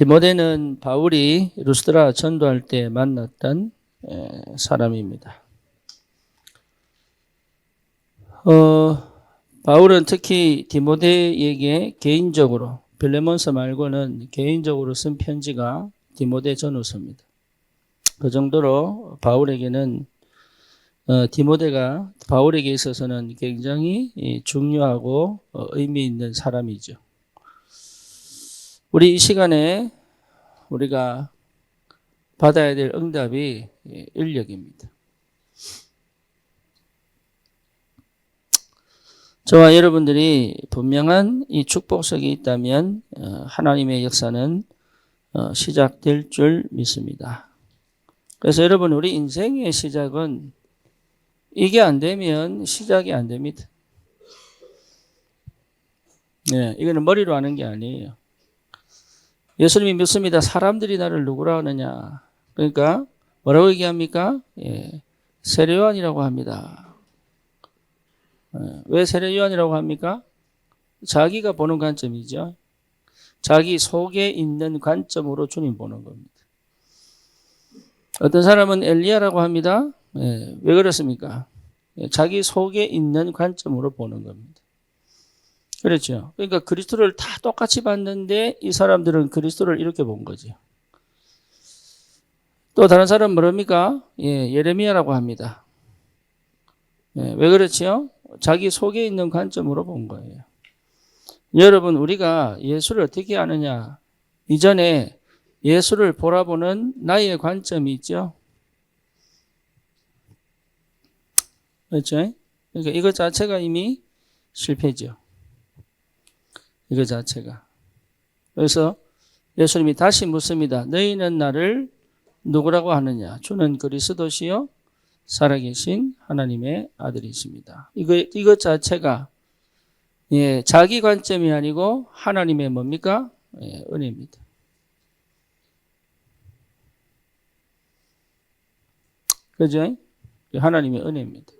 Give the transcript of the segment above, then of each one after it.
디모데는 바울이 루스드라 전도할 때 만났던 사람입니다. 바울은 특히 디모데에게 개인적으로, 빌레몬서 말고는 개인적으로 쓴 편지가 디모데 전후서입니다. 그 정도로 바울에게는 디모데가 바울에게 있어서는 굉장히 중요하고 의미 있는 사람이죠. 우리 이 시간에 우리가 받아야 될 응답이 인력입니다. 저와 여러분들이 분명한 이 축복석이 있다면 하나님의 역사는 시작될 줄 믿습니다. 그래서 여러분, 우리 인생의 시작은 이게 안 되면 시작이 안 됩니다. 네, 이거는 머리로 하는 게 아니에요. 예수님이 묻습니다. 사람들이 나를 누구라 하느냐? 그러니까 뭐라고 얘기합니까? 세례요한이라고 합니다. 왜 세례요한이라고 합니까? 자기가 보는 관점이죠. 자기 속에 있는 관점으로 주님 보는 겁니다. 어떤 사람은 엘리야라고 합니다. 왜 그렇습니까? 자기 속에 있는 관점으로 보는 겁니다. 그렇죠. 그러니까 그리스도를 다 똑같이 봤는데 이 사람들은 그리스도를 이렇게 본 거죠. 또 다른 사람은 뭐랍니까? 예레미야라고 합니다. 왜 그렇지요? 자기 속에 있는 관점으로 본 거예요. 여러분, 우리가 예수를 어떻게 아느냐? 이전에 예수를 보라보는 나의 관점이 있죠. 그렇죠? 그러니까 이것 자체가 이미 실패죠. 이거 자체가. 그래서 예수님이 다시 묻습니다. 너희는 나를 누구라고 하느냐? 주는 그리스도시요 살아계신 하나님의 아들이십니다. 이것 자체가 자기 관점이 아니고 하나님의 뭡니까? 은혜입니다. 그죠? 하나님의 은혜입니다.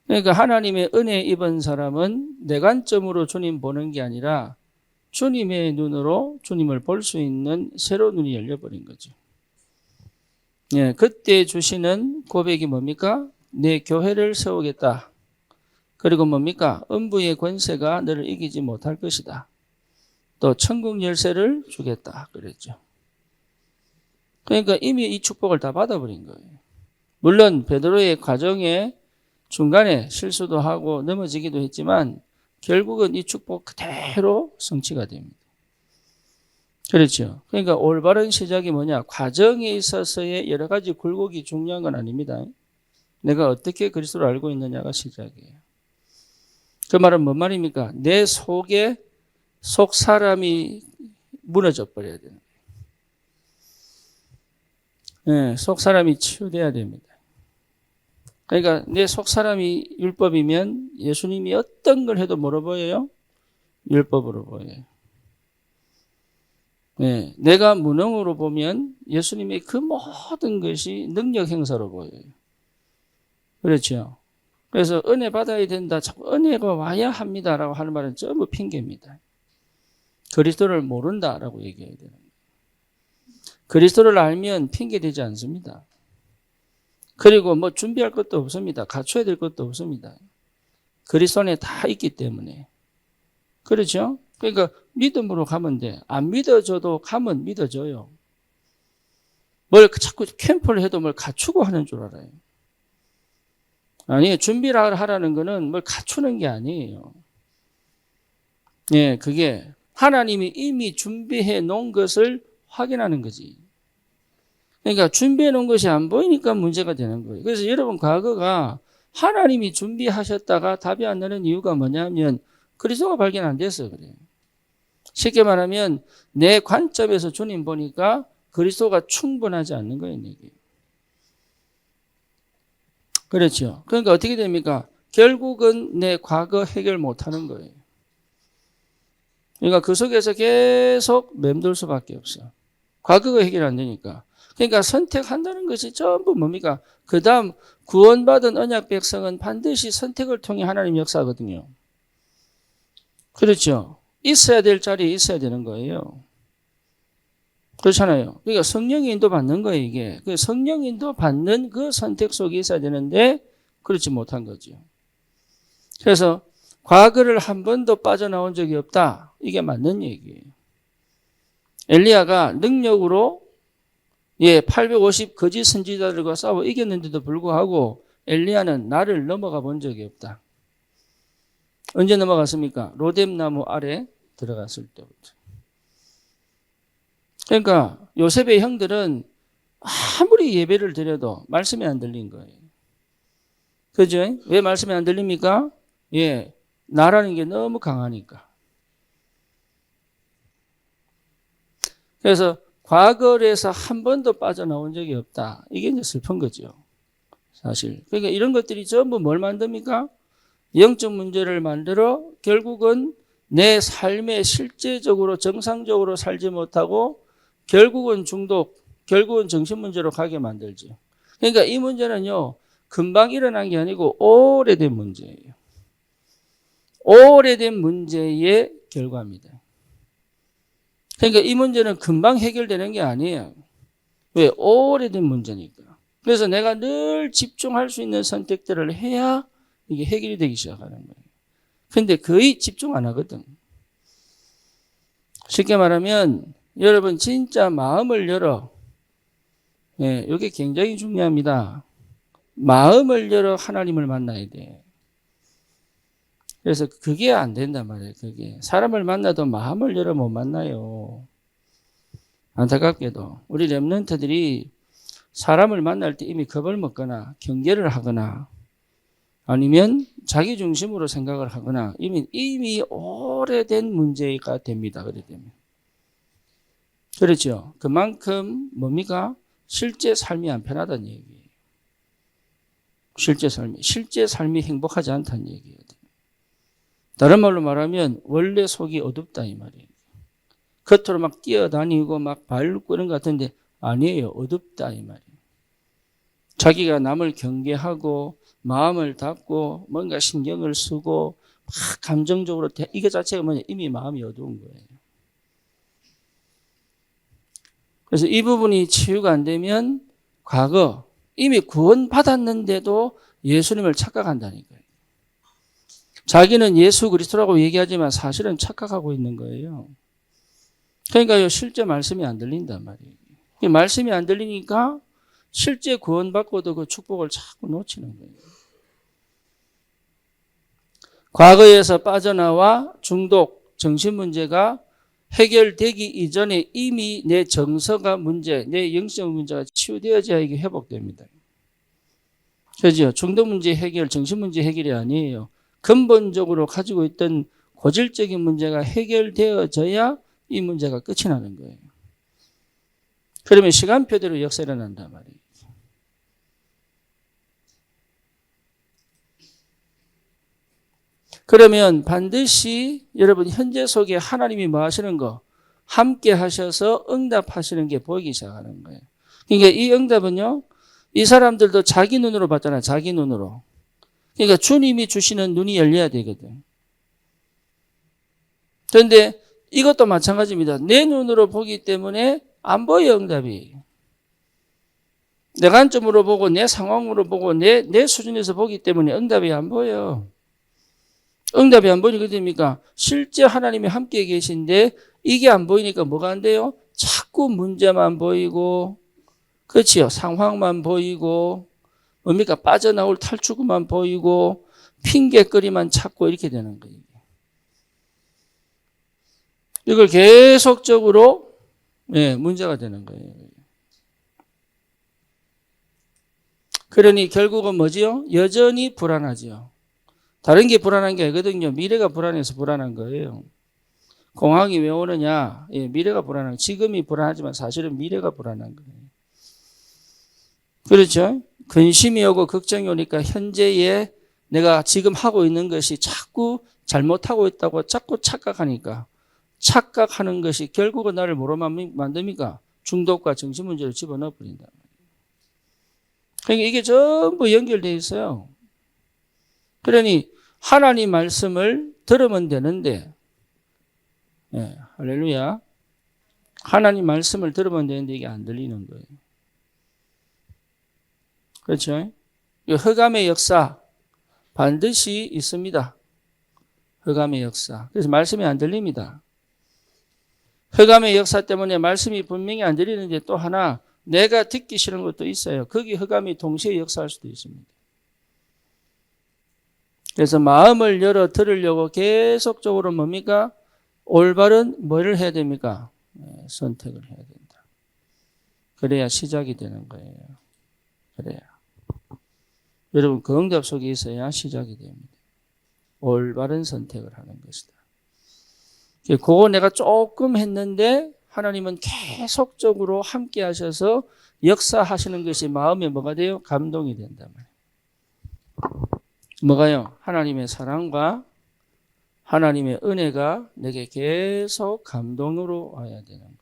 그러니까 하나님의 은혜 입은 사람은 내 관점으로 주님 보는 게 아니라 주님의 눈으로 주님을 볼 수 있는 새로운 눈이 열려버린 거죠. 그때 주시는 고백이 뭡니까? 내 교회를 세우겠다. 그리고 뭡니까? 음부의 권세가 너를 이기지 못할 것이다. 또 천국 열쇠를 주겠다. 그랬죠. 그러니까 이미 이 축복을 다 받아버린 거예요. 물론 베드로의 과정에 중간에 실수도 하고 넘어지기도 했지만 결국은 이 축복 그대로 성취가 됩니다. 그렇죠. 그러니까 올바른 시작이 뭐냐? 과정에 있어서의 여러 가지 굴곡이 중요한 건 아닙니다. 내가 어떻게 그리스도를 알고 있느냐가 시작이에요. 그 말은 뭔 말입니까? 내 속에 속 사람이 무너져 버려야 되는 거예요. 속 사람이 치유돼야 됩니다. 그러니까 내 속 사람이 율법이면 예수님이 어떤 걸 해도 뭐로 보여요? 율법으로 보여요. 내가 무능으로 보면 예수님의 그 모든 것이 능력 행사로 보여요. 그렇죠. 그래서 은혜 받아야 된다. 자꾸 은혜가 와야 합니다라고 하는 말은 전부 핑계입니다. 그리스도를 모른다라고 얘기해야 되는 거예요. 그리스도를 알면 핑계되지 않습니다. 그리고 뭐 준비할 것도 없습니다. 갖춰야 될 것도 없습니다. 그리스도 안에 다 있기 때문에. 그렇죠? 그러니까 믿음으로 가면 돼. 안 믿어줘도 가면 믿어줘요. 뭘 자꾸 캠프를 해도 뭘 갖추고 하는 줄 알아요. 아니, 준비를 하라는 거는 뭘 갖추는 게 아니에요. 그게 하나님이 이미 준비해 놓은 것을 확인하는 거지. 그러니까 준비해 놓은 것이 안 보이니까 문제가 되는 거예요. 그래서 여러분, 과거가 하나님이 준비하셨다가 답이 안 나는 이유가 뭐냐면 그리스도가 발견 안 돼서 그래요. 쉽게 말하면 내 관점에서 주님 보니까 그리스도가 충분하지 않는 거예요. 이게. 그렇죠. 그러니까 어떻게 됩니까? 결국은 내 과거 해결 못하는 거예요. 그러니까 그 속에서 계속 맴돌 수밖에 없어. 과거가 해결 안 되니까. 그러니까 선택한다는 것이 전부 뭡니까? 그 다음 구원받은 언약 백성은 반드시 선택을 통해 하나님 역사거든요. 그렇죠. 있어야 될 자리에 있어야 되는 거예요. 그렇잖아요. 그러니까 성령의 인도 받는 거예요, 이게. 그 성령 인도 받는 그 선택 속에 있어야 되는데 그렇지 못한 거죠. 그래서 과거를 한 번도 빠져나온 적이 없다. 이게 맞는 얘기예요. 엘리야가 능력으로 850 거짓 선지자들과 싸워 이겼는데도 불구하고 엘리야는 나를 넘어가 본 적이 없다. 언제 넘어갔습니까? 로뎀나무 아래 들어갔을 때부터. 그러니까 요셉의 형들은 아무리 예배를 드려도 말씀이 안 들린 거예요. 그죠? 왜 말씀이 안 들립니까? 나라는 게 너무 강하니까. 그래서 과거에서 한 번도 빠져나온 적이 없다. 이게 이제 슬픈 거죠. 사실. 그러니까 이런 것들이 전부 뭘 만듭니까? 영적 문제를 만들어 결국은 내 삶에 실제적으로 정상적으로 살지 못하고 결국은 중독, 결국은 정신 문제로 가게 만들죠. 그러니까 이 문제는요, 금방 일어난 게 아니고 오래된 문제예요. 오래된 문제의 결과입니다. 그러니까 이 문제는 금방 해결되는 게 아니에요. 왜? 오래된 문제니까. 그래서 내가 늘 집중할 수 있는 선택들을 해야 이게 해결이 되기 시작하는 거예요. 근데 거의 집중 안 하거든. 쉽게 말하면 여러분 진짜 마음을 열어. 이게 굉장히 중요합니다. 마음을 열어 하나님을 만나야 돼. 그래서 그게 안 된단 말이에요. 그게 사람을 만나도 마음을 열어 못 만나요. 안타깝게도 우리 렘넌트들이 사람을 만날 때 이미 겁을 먹거나 경계를 하거나 아니면 자기 중심으로 생각을 하거나 이미 오래된 문제가 됩니다. 그래 되면. 그렇죠. 그만큼 뭡니까? 실제 삶이 안 편하다는 얘기예요. 실제 삶이 행복하지 않다는 얘기예요. 다른 말로 말하면 원래 속이 어둡다 이 말이에요. 겉으로 막 뛰어다니고 막 밟고 이런 것 같은데 아니에요. 어둡다 이 말이에요. 자기가 남을 경계하고 마음을 닫고 뭔가 신경을 쓰고 막 감정적으로 이게 자체가 뭐냐 이미 마음이 어두운 거예요. 그래서 이 부분이 치유가 안 되면 과거 이미 구원받았는데도 예수님을 착각한다니까요. 자기는 예수 그리스도라고 얘기하지만 사실은 착각하고 있는 거예요. 그러니까 실제 말씀이 안 들린단 말이에요. 말씀이 안 들리니까 실제 구원받고도 그 축복을 자꾸 놓치는 거예요. 과거에서 빠져나와 중독, 정신문제가 해결되기 이전에 이미 내 정서가 문제, 내 영적 문제가 치유되어져야 이게 회복됩니다. 그죠? 중독 문제 해결, 정신 문제 해결이 아니에요. 근본적으로 가지고 있던 고질적인 문제가 해결되어져야 이 문제가 끝이 나는 거예요. 그러면 시간표대로 역사가 일어난단 말이에요. 그러면 반드시 여러분 현재 속에 하나님이 뭐 하시는 거? 함께 하셔서 응답하시는 게 보이기 시작하는 거예요. 그러니까 이 응답은요. 이 사람들도 자기 눈으로 봤잖아요. 자기 눈으로. 그러니까 주님이 주시는 눈이 열려야 되거든. 그런데 이것도 마찬가지입니다. 내 눈으로 보기 때문에 안 보여 응답이. 내 관점으로 보고 내 상황으로 보고 내 수준에서 보기 때문에 응답이 안 보여. 응답이 안 보이니까 됩니까? 실제 하나님이 함께 계신데 이게 안 보이니까 뭐가 안 돼요? 자꾸 문제만 보이고 그렇지요. 상황만 보이고 뭡니까? 빠져나올 탈출구만 보이고 핑계거리만 찾고 이렇게 되는 거예요. 이걸 계속적으로 문제가 되는 거예요. 그러니 결국은 뭐지요? 여전히 불안하지요. 다른 게 불안한 게 아니거든요. 미래가 불안해서 불안한 거예요. 공황이 왜 오느냐? 미래가 불안한, 지금이 불안하지만 사실은 미래가 불안한 거예요. 그렇죠? 근심이 오고 걱정이 오니까 현재에 내가 지금 하고 있는 것이 자꾸 잘못하고 있다고 자꾸 착각하니까 착각하는 것이 결국은 나를 뭐로 만듭니까? 중독과 정신문제를 집어넣어 버린다. 그러니까 이게 전부 연결되어 있어요. 그러니 하나님 말씀을 들으면 되는데 할렐루야. 하나님 말씀을 들으면 되는데 이게 안 들리는 거예요. 그렇죠? 이 흑암의 역사 반드시 있습니다. 흑암의 역사. 그래서 말씀이 안 들립니다. 흑암의 역사 때문에 말씀이 분명히 안 들리는데 또 하나 내가 듣기 싫은 것도 있어요. 거기 흑암이 동시에 역사할 수도 있습니다. 그래서 마음을 열어 들으려고 계속적으로 뭡니까? 올바른 뭐를 해야 됩니까? 선택을 해야 된다. 그래야 시작이 되는 거예요. 그래야. 여러분 그 응답 속에 있어야 시작이 됩니다. 올바른 선택을 하는 것이다. 그거 내가 조금 했는데 하나님은 계속적으로 함께 하셔서 역사하시는 것이 마음에 뭐가 돼요? 감동이 된단 말이에요. 뭐가요? 하나님의 사랑과 하나님의 은혜가 내게 계속 감동으로 와야 되는 거예요.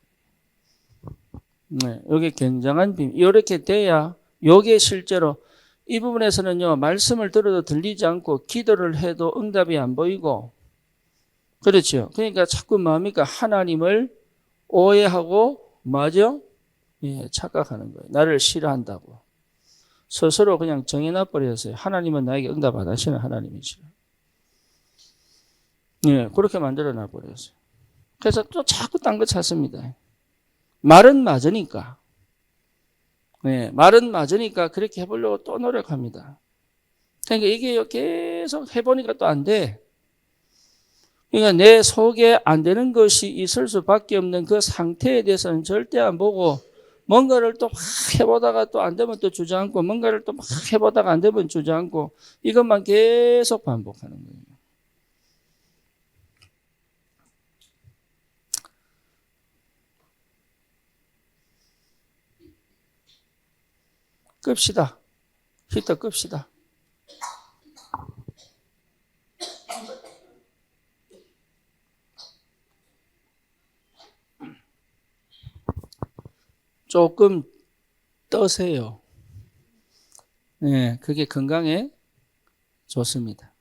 네, 이게 굉장한 비밀. 이렇게 돼야 이게 실제로 이 부분에서는요, 말씀을 들어도 들리지 않고 기도를 해도 응답이 안 보이고, 그렇죠. 그러니까 자꾸 뭡니까? 하나님을 오해하고, 맞아? 예, 착각하는 거예요. 나를 싫어한다고. 스스로 그냥 정해놔 버렸어요. 하나님은 나에게 응답 안 하시는 하나님이시라. 예, 그렇게 만들어 놔 버렸어요. 그래서 또 자꾸 딴 거 찾습니다. 말은 맞으니까. 네, 말은 맞으니까 그렇게 해보려고 또 노력합니다. 그러니까 이게 계속 해보니까 또 안 돼. 그러니까 내 속에 안 되는 것이 있을 수밖에 없는 그 상태에 대해서는 절대 안 보고 뭔가를 또 막 해보다가 또 안 되면 또 주저앉고 뭔가를 또 막 해보다가 안 되면 주저앉고 이것만 계속 반복하는 거예요. 끕시다. 히터 끕시다. 조금 떠세요. 네, 그게 건강에 좋습니다.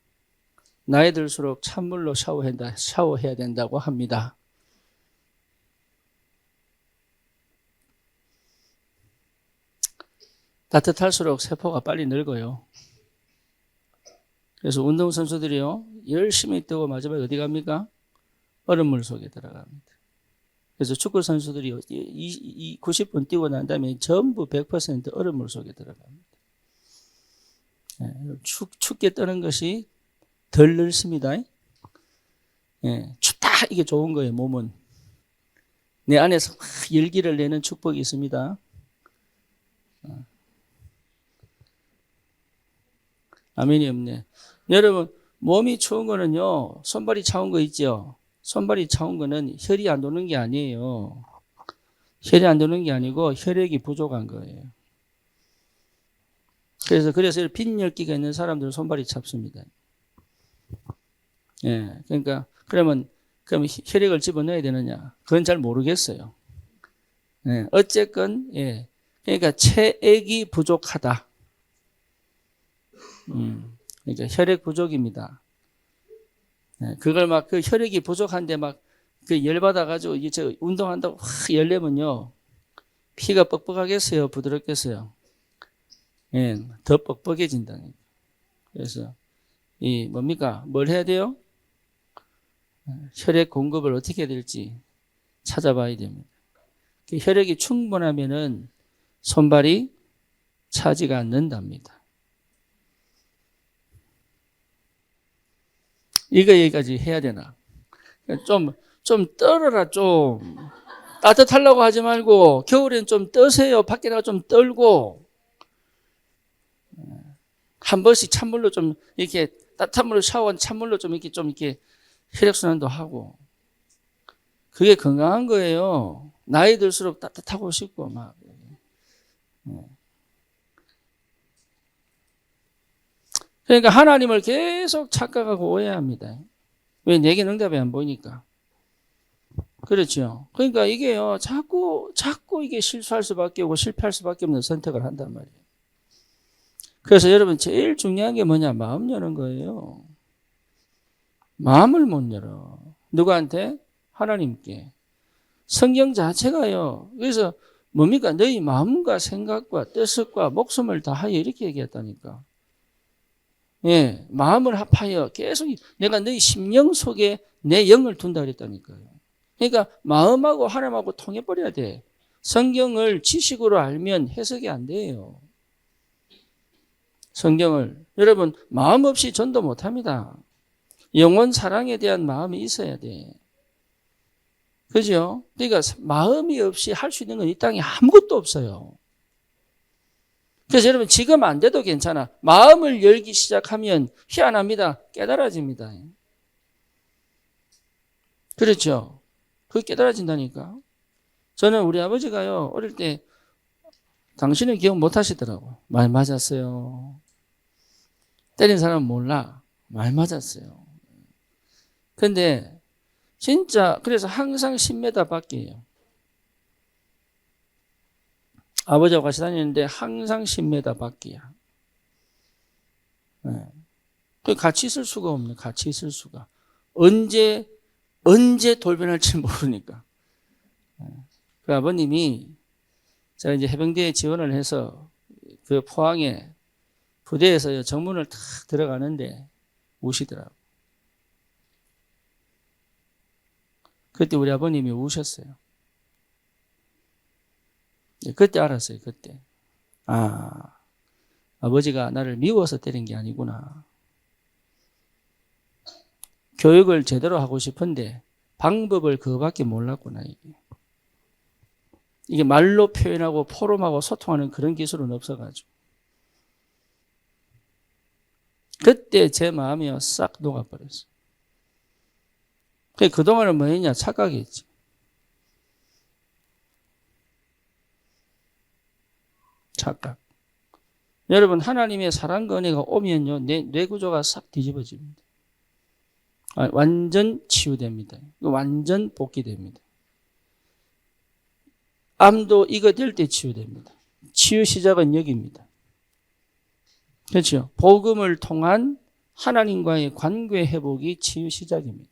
나이 들수록 찬물로 샤워해야 된다고 합니다. 따뜻할수록 세포가 빨리 늙어요. 그래서 운동선수들이요, 열심히 뛰고 마지막에 어디 갑니까? 얼음물 속에 들어갑니다. 그래서 축구선수들이 90분 뛰고 난 다음에 전부 100% 얼음물 속에 들어갑니다. 춥게 뜨는 것이 덜 늙습니다. 춥다, 이게 좋은 거예요, 몸은. 내 안에서 막 열기를 내는 축복이 있습니다. 아멘이 없네. 여러분, 몸이 추운 거는요, 손발이 차운 거 있죠? 손발이 차운 거는 혈이 안 도는 게 아니에요. 혈이 안 도는 게 아니고 혈액이 부족한 거예요. 그래서 빈혈기가 있는 사람들은 손발이 찹습니다. 예, 그러니까 그럼 혈액을 집어넣어야 되느냐? 그건 잘 모르겠어요. 예, 어쨌건 예, 그러니까 체액이 부족하다. 그러니까 혈액 부족입니다. 예, 그걸 막 그 혈액이 부족한데 막 그 열받아가지고 이제 운동한다고 확 열려면요, 피가 뻑뻑하겠어요, 부드럽겠어요? 예, 더 뻑뻑해진다는. 그래서 이 뭡니까? 뭘 해야 돼요? 혈액 공급을 어떻게 해야 될지 찾아봐야 됩니다. 혈액이 충분하면은 손발이 차지가 않는답니다. 이거 여기까지 해야 되나? 좀 떨어라, 좀. 따뜻하려고 하지 말고, 겨울엔 좀 떠세요. 밖에 나가 좀 떨고, 한 번씩 찬물로 좀, 이렇게, 따뜻한 물로 샤워한 찬물로 좀 이렇게 혈액순환도 하고. 그게 건강한 거예요. 나이 들수록 따뜻하고 싶고, 막. 그러니까 하나님을 계속 착각하고 오해합니다. 왜? 내게 응답이 안 보이니까. 그렇죠. 그러니까 이게요, 자꾸 이게 실수할 수밖에 없고 실패할 수밖에 없는 선택을 한단 말이에요. 그래서 여러분, 제일 중요한 게 뭐냐? 마음 여는 거예요. 마음을 못 열어. 누구한테? 하나님께. 성경 자체가요. 그래서 뭡니까? 너희 마음과 생각과 뜻과 목숨을 다하여 이렇게 얘기했다니까. 예, 마음을 합하여 계속 내가 너희 심령 속에 내 영을 둔다 그랬다니까요. 그러니까 마음하고 하나님하고 통해버려야 돼. 성경을 지식으로 알면 해석이 안 돼요. 성경을. 여러분, 마음 없이 전도 못 합니다. 영원 사랑에 대한 마음이 있어야 돼. 그죠? 그러니까 마음이 없이 할 수 있는 건 이 땅에 아무것도 없어요. 그래서 여러분 지금 안 돼도 괜찮아. 마음을 열기 시작하면 희한합니다. 깨달아집니다. 그렇죠? 그게 깨달아진다니까. 저는 우리 아버지가요. 어릴 때 당신은 기억 못 하시더라고. 말 맞았어요. 때린 사람은 몰라. 말 맞았어요. 근데 진짜 그래서 항상 10m 밖이에요. 아버지하고 같이 다니는데 항상 10m 밖이야. 네. 같이 있을 수가 없네. 같이 있을 수가. 언제 돌변할지 모르니까. 그 아버님이 제가 이제 해병대에 지원을 해서 그 포항에 부대에서 정문을 탁 들어가는데 우시더라고. 그때 우리 아버님이 우셨어요. 그때 알았어요. 그때. 아, 아버지가 나를 미워서 때린 게 아니구나. 교육을 제대로 하고 싶은데 방법을 그거밖에 몰랐구나. 이게 말로 표현하고 포럼하고 소통하는 그런 기술은 없어가지고. 그때 제 마음이 싹 녹아버렸어요. 그동안은 뭐 했냐? 착각했지. 착각. 여러분, 하나님의 사랑과 은혜가 오면요, 뇌 구조가 싹 뒤집어집니다. 완전 치유됩니다. 완전 복귀됩니다. 암도 이거 될 때 치유됩니다. 치유 시작은 여기입니다. 그렇죠? 복음을 통한 하나님과의 관계 회복이 치유 시작입니다.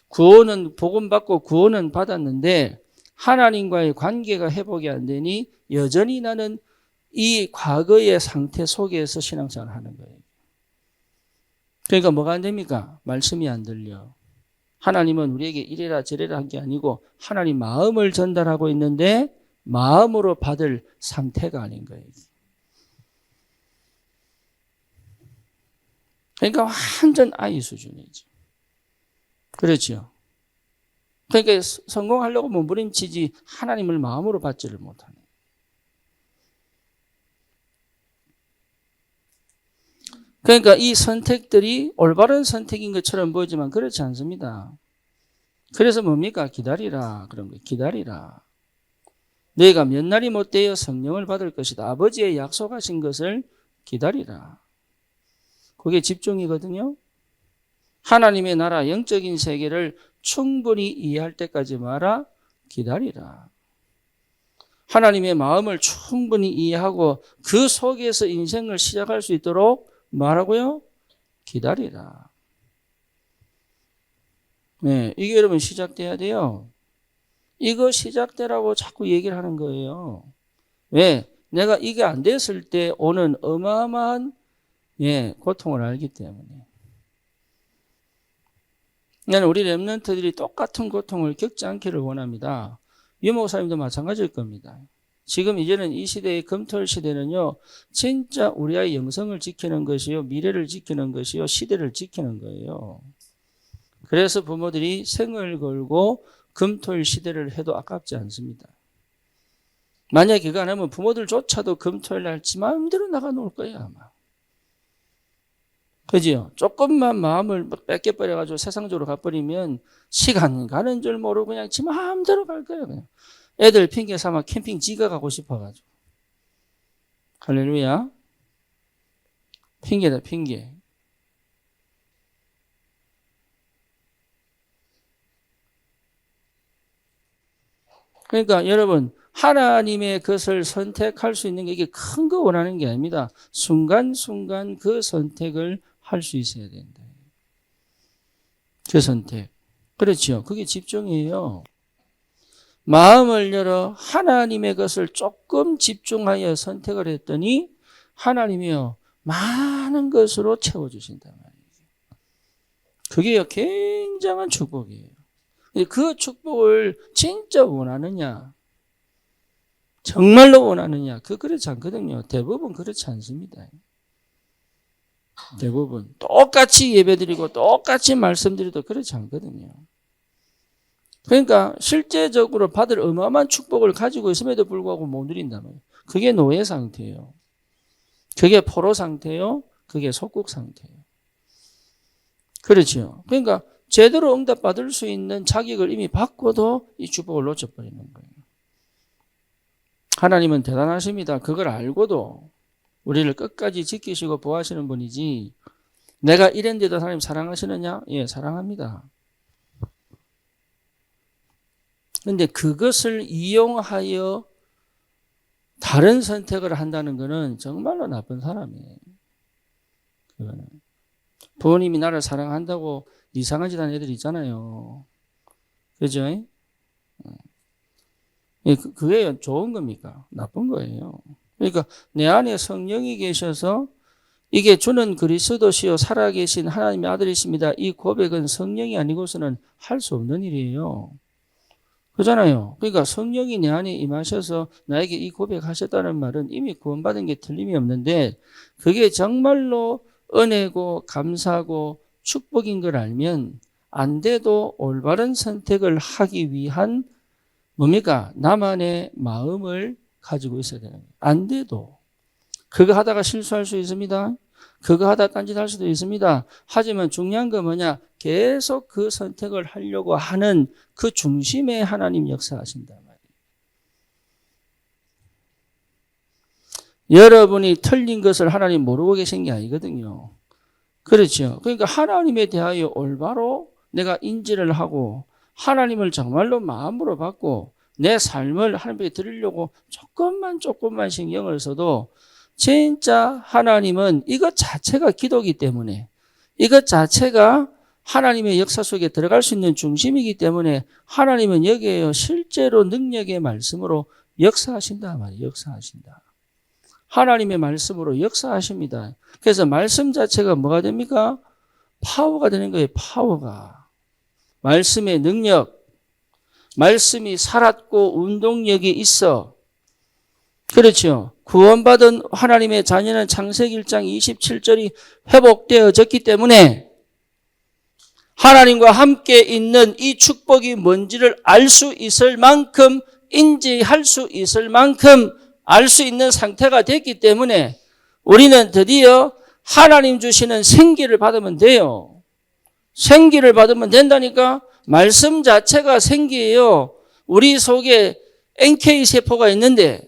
구원은 복음 받고 구원은 받았는데 하나님과의 관계가 회복이 안 되니 여전히 나는 이 과거의 상태 속에서 신앙생활을 하는 거예요. 그러니까 뭐가 안 됩니까? 말씀이 안 들려. 하나님은 우리에게 이래라 저래라 한 게 아니고 하나님 마음을 전달하고 있는데 마음으로 받을 상태가 아닌 거예요. 그러니까 완전 아이 수준이죠. 그렇죠. 그러니까 성공하려고 몸부림치지 하나님을 마음으로 받지를 못하네. 그러니까 이 선택들이 올바른 선택인 것처럼 보이지만 그렇지 않습니다. 그래서 뭡니까? 기다리라. 그런 거예요. 기다리라. 너희가 몇 날이 못 되어 성령을 받을 것이다. 아버지의 약속하신 것을 기다리라. 그게 집중이거든요. 하나님의 나라 영적인 세계를 충분히 이해할 때까지 말아 기다리라. 하나님의 마음을 충분히 이해하고 그 속에서 인생을 시작할 수 있도록 말하고요. 기다리라. 네, 이게 여러분 시작돼야 돼요. 이거 시작되라고 자꾸 얘기를 하는 거예요. 왜? 내가 이게 안 됐을 때 오는 어마어마한 고통을 알기 때문에. 나는 우리 렘넌트들이 똑같은 고통을 겪지 않기를 원합니다. 유목사님도 마찬가지일 겁니다. 지금 이제는 이 시대의 금토일 시대는요, 진짜 우리 아이 영성을 지키는 것이요, 미래를 지키는 것이요, 시대를 지키는 거예요. 그래서 부모들이 생을 걸고 금토일 시대를 해도 아깝지 않습니다. 만약에 그거 안 하면 부모들조차도 금토일 날 지 마음대로 나가 놀 거예요, 아마. 그지요? 조금만 마음을 뺏겨버려가지고 세상적으로 가버리면 시간 가는 줄 모르고 그냥 지 마음대로 갈 거예요, 그냥. 애들 핑계 삼아 캠핑 지가 가고 싶어가지고. 할렐루야. 핑계다, 핑계. 그러니까 여러분, 하나님의 것을 선택할 수 있는 게 이게 큰 거 원하는 게 아닙니다. 순간순간 그 선택을 할 수 있어야 된다. 그 선택. 그렇죠. 그게 집중이에요. 마음을 열어 하나님의 것을 조금 집중하여 선택을 했더니 하나님이요 많은 것으로 채워주신단 말이에요. 그게 굉장한 축복이에요. 그 축복을 진짜 원하느냐, 정말로 원하느냐, 그렇지 않거든요. 대부분 그렇지 않습니다. 대부분 똑같이 예배드리고 똑같이 말씀드려도 그렇지 않거든요. 그러니까 실제적으로 받을 어마어마한 축복을 가지고 있음에도 불구하고 못 누린단 말이에요. 그게 노예 상태예요. 그게 포로 상태예요. 그게 속국 상태예요. 그렇죠. 그러니까 제대로 응답받을 수 있는 자격을 이미 받고도 이 축복을 놓쳐버리는 거예요. 하나님은 대단하십니다. 그걸 알고도 우리를 끝까지 지키시고 보호하시는 분이지, 내가 이랬는데도 하나님 사랑하시느냐? 예, 사랑합니다. 그런데 그것을 이용하여 다른 선택을 한다는 것은 정말로 나쁜 사람이에요. 그거는. 부모님이 나를 사랑한다고 이상한 짓 하는 애들 있잖아요. 그죠? 그게 좋은 겁니까? 나쁜 거예요. 그러니까 내 안에 성령이 계셔서 이게 주는 그리스도시요 살아계신 하나님의 아들이십니다. 이 고백은 성령이 아니고서는 할 수 없는 일이에요. 그렇잖아요. 그러니까 성령이 내 안에 임하셔서 나에게 이 고백하셨다는 말은 이미 구원받은 게 틀림이 없는데, 그게 정말로 은혜고 감사고 축복인 걸 알면 안 돼도 올바른 선택을 하기 위한 뭡니까? 나만의 마음을 가지고 있어야 되는 거예요. 안 돼도. 그거 하다가 실수할 수 있습니다. 그거 하다 딴짓할 수도 있습니다. 하지만 중요한 건 뭐냐? 계속 그 선택을 하려고 하는 그 중심에 하나님 역사하신단 말이에요. 여러분이 틀린 것을 하나님 모르고 계신 게 아니거든요. 그렇죠. 그러니까 하나님에 대하여 올바로 내가 인지를 하고 하나님을 정말로 마음으로 받고 내 삶을 하나님께 드리려고 조금만 신경을 써도 진짜 하나님은 이것 자체가 기도이기 때문에, 이것 자체가 하나님의 역사 속에 들어갈 수 있는 중심이기 때문에 하나님은 여기에 실제로 능력의 말씀으로 역사하신다 말이에요. 역사하신다. 하나님의 말씀으로 역사하십니다. 그래서 말씀 자체가 뭐가 됩니까? 파워가 되는 거예요. 파워가. 말씀의 능력. 말씀이 살았고 운동력이 있어. 그렇죠. 구원받은 하나님의 자녀는 창세기 1장 27절이 회복되어졌기 때문에 하나님과 함께 있는 이 축복이 뭔지를 알 수 있을 만큼, 인지할 수 있을 만큼 알 수 있는 상태가 됐기 때문에 우리는 드디어 하나님 주시는 생기를 받으면 돼요. 생기를 받으면 된다니까. 말씀 자체가 생기예요. 우리 속에 NK세포가 있는데,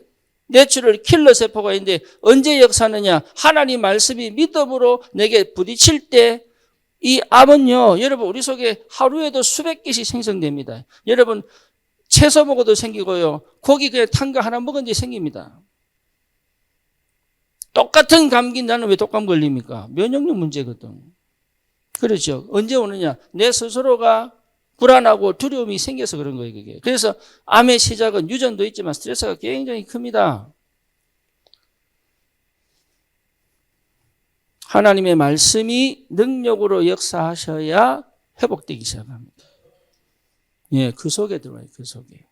내추럴 킬러 세포가 있는데 언제 역사하느냐? 하나님 말씀이 믿음으로 내게 부딪힐 때 이 암은요, 여러분 우리 속에 하루에도 수백 개씩 생성됩니다. 여러분 채소 먹어도 생기고요, 고기 그냥 탄 거 하나 먹은 뒤에 생깁니다. 똑같은 감기 나는 왜 독감 걸립니까? 면역력 문제거든. 그렇죠. 언제 오느냐? 내 스스로가 불안하고 두려움이 생겨서 그런 거예요, 그게. 그래서 암의 시작은 유전도 있지만 스트레스가 굉장히 큽니다. 하나님의 말씀이 능력으로 역사하셔야 회복되기 시작합니다. 예, 그 속에 들어와요, 그 속에.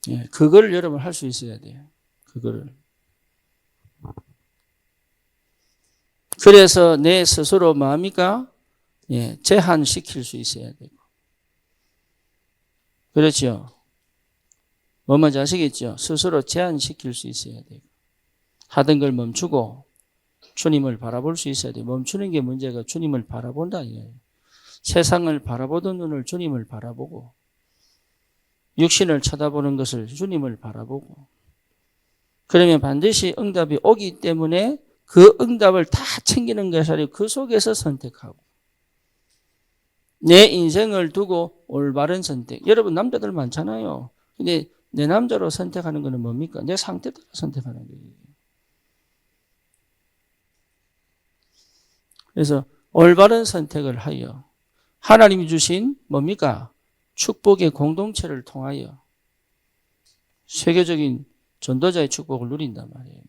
예, 그걸 여러분 할 수 있어야 돼요. 그거를. 그래서 내 스스로 뭡니까? 예, 제한시킬 수 있어야 되고. 그렇죠. 뭐 뭔지 아시겠죠? 스스로 제한시킬 수 있어야 되고. 하던 걸 멈추고 주님을 바라볼 수 있어야 돼요. 멈추는 게 문제가 주님을 바라본다 이거예요. 세상을 바라보던 눈을 주님을 바라보고, 육신을 쳐다보는 것을 주님을 바라보고, 그러면 반드시 응답이 오기 때문에 그 응답을 다 챙기는 것이 아니고 그 속에서 선택하고, 내 인생을 두고 올바른 선택. 여러분 남자들 많잖아요. 근데 내 남자로 선택하는 것은 뭡니까? 내 상태 따라 선택하는 거예요. 그래서 올바른 선택을 하여 하나님이 주신 뭡니까? 축복의 공동체를 통하여 세계적인 전도자의 축복을 누린단 말이에요.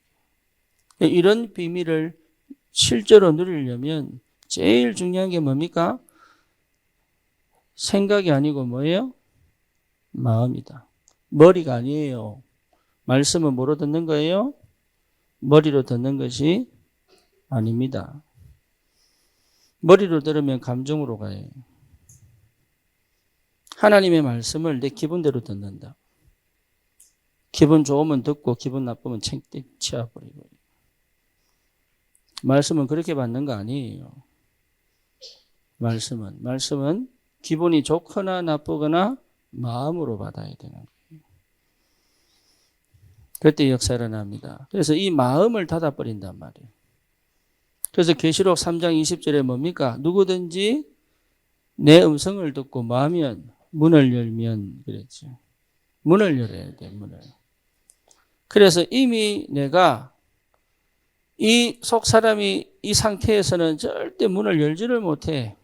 이런 비밀을 실제로 누리려면 제일 중요한 게 뭡니까? 생각이 아니고 뭐예요? 마음이다. 머리가 아니에요. 말씀은 뭐로 듣는 거예요? 머리로 듣는 것이 아닙니다. 머리로 들으면 감정으로 가요. 하나님의 말씀을 내 기분대로 듣는다. 기분 좋으면 듣고 기분 나쁘면 챙 치워버리고. 말씀은 그렇게 받는 거 아니에요. 말씀은 기분이 좋거나 나쁘거나 마음으로 받아야 되는 거예요. 그때 역사가 일어납니다. 그래서 이 마음을 닫아버린단 말이에요. 그래서 계시록 3장 20절에 뭡니까? 누구든지 내 음성을 듣고 문을 열면 그랬죠. 문을 열어야 돼, 문을. 그래서 이미 내가 이 속 사람이 이 상태에서는 절대 문을 열지를 못해.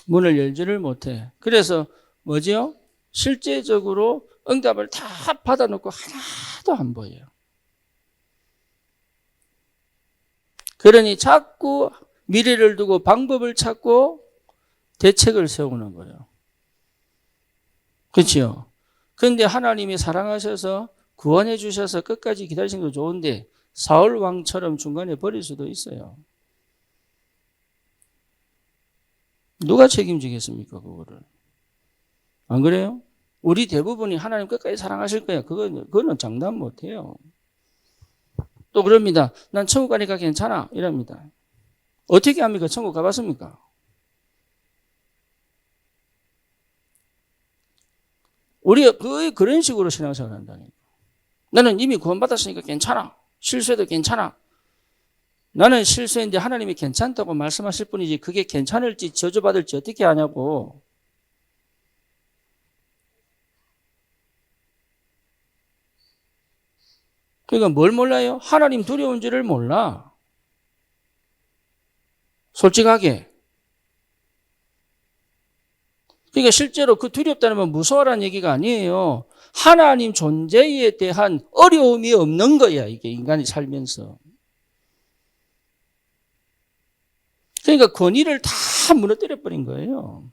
문을 열지를 못해. 그래서 뭐지요? 실제적으로 응답을 다 받아놓고 하나도 안 보여요. 그러니 자꾸 미래를 두고 방법을 찾고 대책을 세우는 거예요. 그렇죠? 그런데 하나님이 사랑하셔서 구원해 주셔서 끝까지 기다리신 거 좋은데 사울 왕처럼 중간에 버릴 수도 있어요. 누가 책임지겠습니까, 그거를? 안 그래요? 우리 대부분이 하나님 끝까지 사랑하실 거야. 그거는 장담 못 해요. 또 그럽니다. 난 천국 가니까 괜찮아. 이럽니다. 어떻게 합니까? 천국 가봤습니까? 우리가 거의 그런 식으로 신앙생활을 한다니까. 나는 이미 구원받았으니까 괜찮아. 실수해도 괜찮아. 나는 실수했는데 하나님이 괜찮다고 말씀하실 뿐이지 그게 괜찮을지 저주받을지 어떻게 아냐고. 그러니까 뭘 몰라요? 하나님 두려운지를 몰라. 솔직하게. 그러니까 실제로 그 두렵다는 건 무서워라는 얘기가 아니에요. 하나님 존재에 대한 어려움이 없는 거야, 이게 인간이 살면서. 그러니까 권위를 다 무너뜨려 버린 거예요.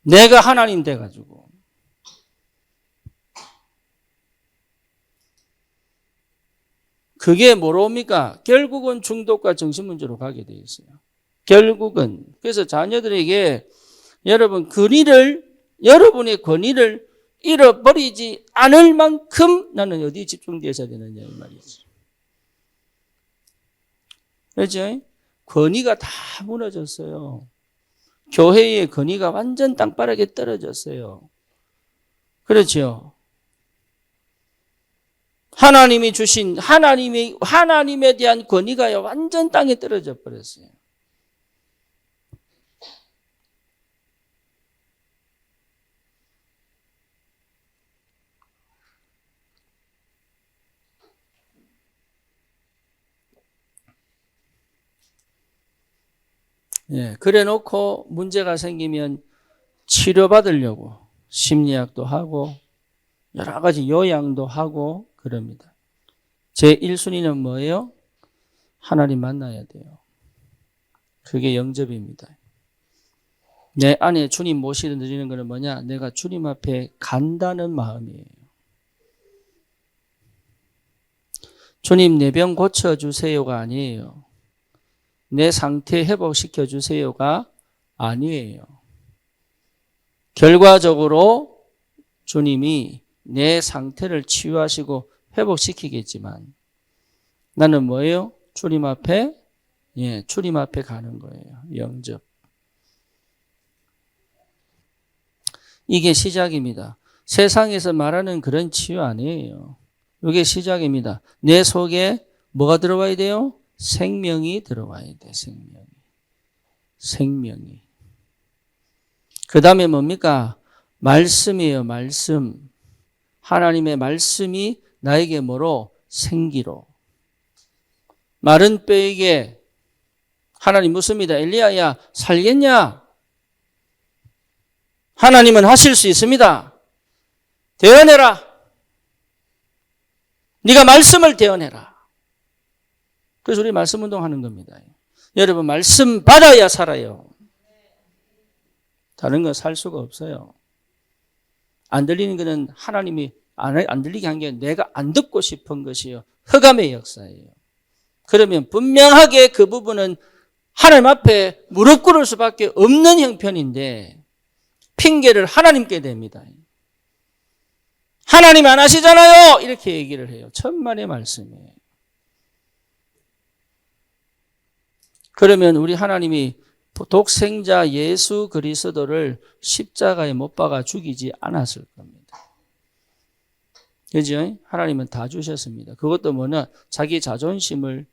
내가 하나님 돼가지고. 그게 뭐로 옵니까? 결국은 중독과 정신문제로 가게 돼 있어요. 결국은. 그래서 자녀들에게 여러분의 권위를 잃어버리지 않을 만큼 나는 어디에 집중되어야 되느냐 이 말이지. 그렇죠? 권위가 다 무너졌어요. 교회의 권위가 완전 땅바닥에 떨어졌어요. 그렇죠? 하나님이 주신 하나님에 대한 권위가 완전 땅에 떨어져 버렸어요. 예, 그래 놓고 문제가 생기면 치료받으려고 심리학도 하고 여러 가지 요양도 하고 그럽니다. 제 1순위는 뭐예요? 하나님 만나야 돼요. 그게 영접입니다. 내 안에 주님 모시는 드리는 것은 뭐냐? 내가 주님 앞에 간다는 마음이에요. 주님 내 병 고쳐주세요가 아니에요. 내 상태 회복시켜주세요가 아니에요. 결과적으로 주님이 내 상태를 치유하시고 회복시키겠지만 나는 뭐예요? 주님 앞에 가는 거예요. 영접. 이게 시작입니다. 세상에서 말하는 그런 치유 아니에요. 이게 시작입니다. 내 속에 뭐가 들어와야 돼요? 생명이 들어와야 돼. 생명이. 그 다음에 뭡니까? 말씀이에요. 말씀. 하나님의 말씀이 나에게 뭐로? 생기로. 마른 뼈에게 하나님 묻습니다. 엘리야야 살겠냐? 하나님은 하실 수 있습니다. 대언해라. 네가 말씀을 대언해라. 그래서 우리 말씀 운동하는 겁니다. 여러분 말씀 받아야 살아요. 다른 건 살 수가 없어요. 안 들리는 것은 하나님이 안 들리게 한 게 내가 안 듣고 싶은 것이요. 흑암의 역사예요. 그러면 분명하게 그 부분은 하나님 앞에 무릎 꿇을 수밖에 없는 형편인데 핑계를 하나님께 댑니다. 하나님 안 하시잖아요. 이렇게 얘기를 해요. 천만의 말씀이에요. 그러면 우리 하나님이 독생자 예수 그리스도를 십자가에 못 박아 죽이지 않았을 겁니다. 그죠? 하나님은 다 주셨습니다. 그것도 뭐냐? 자기 자존심을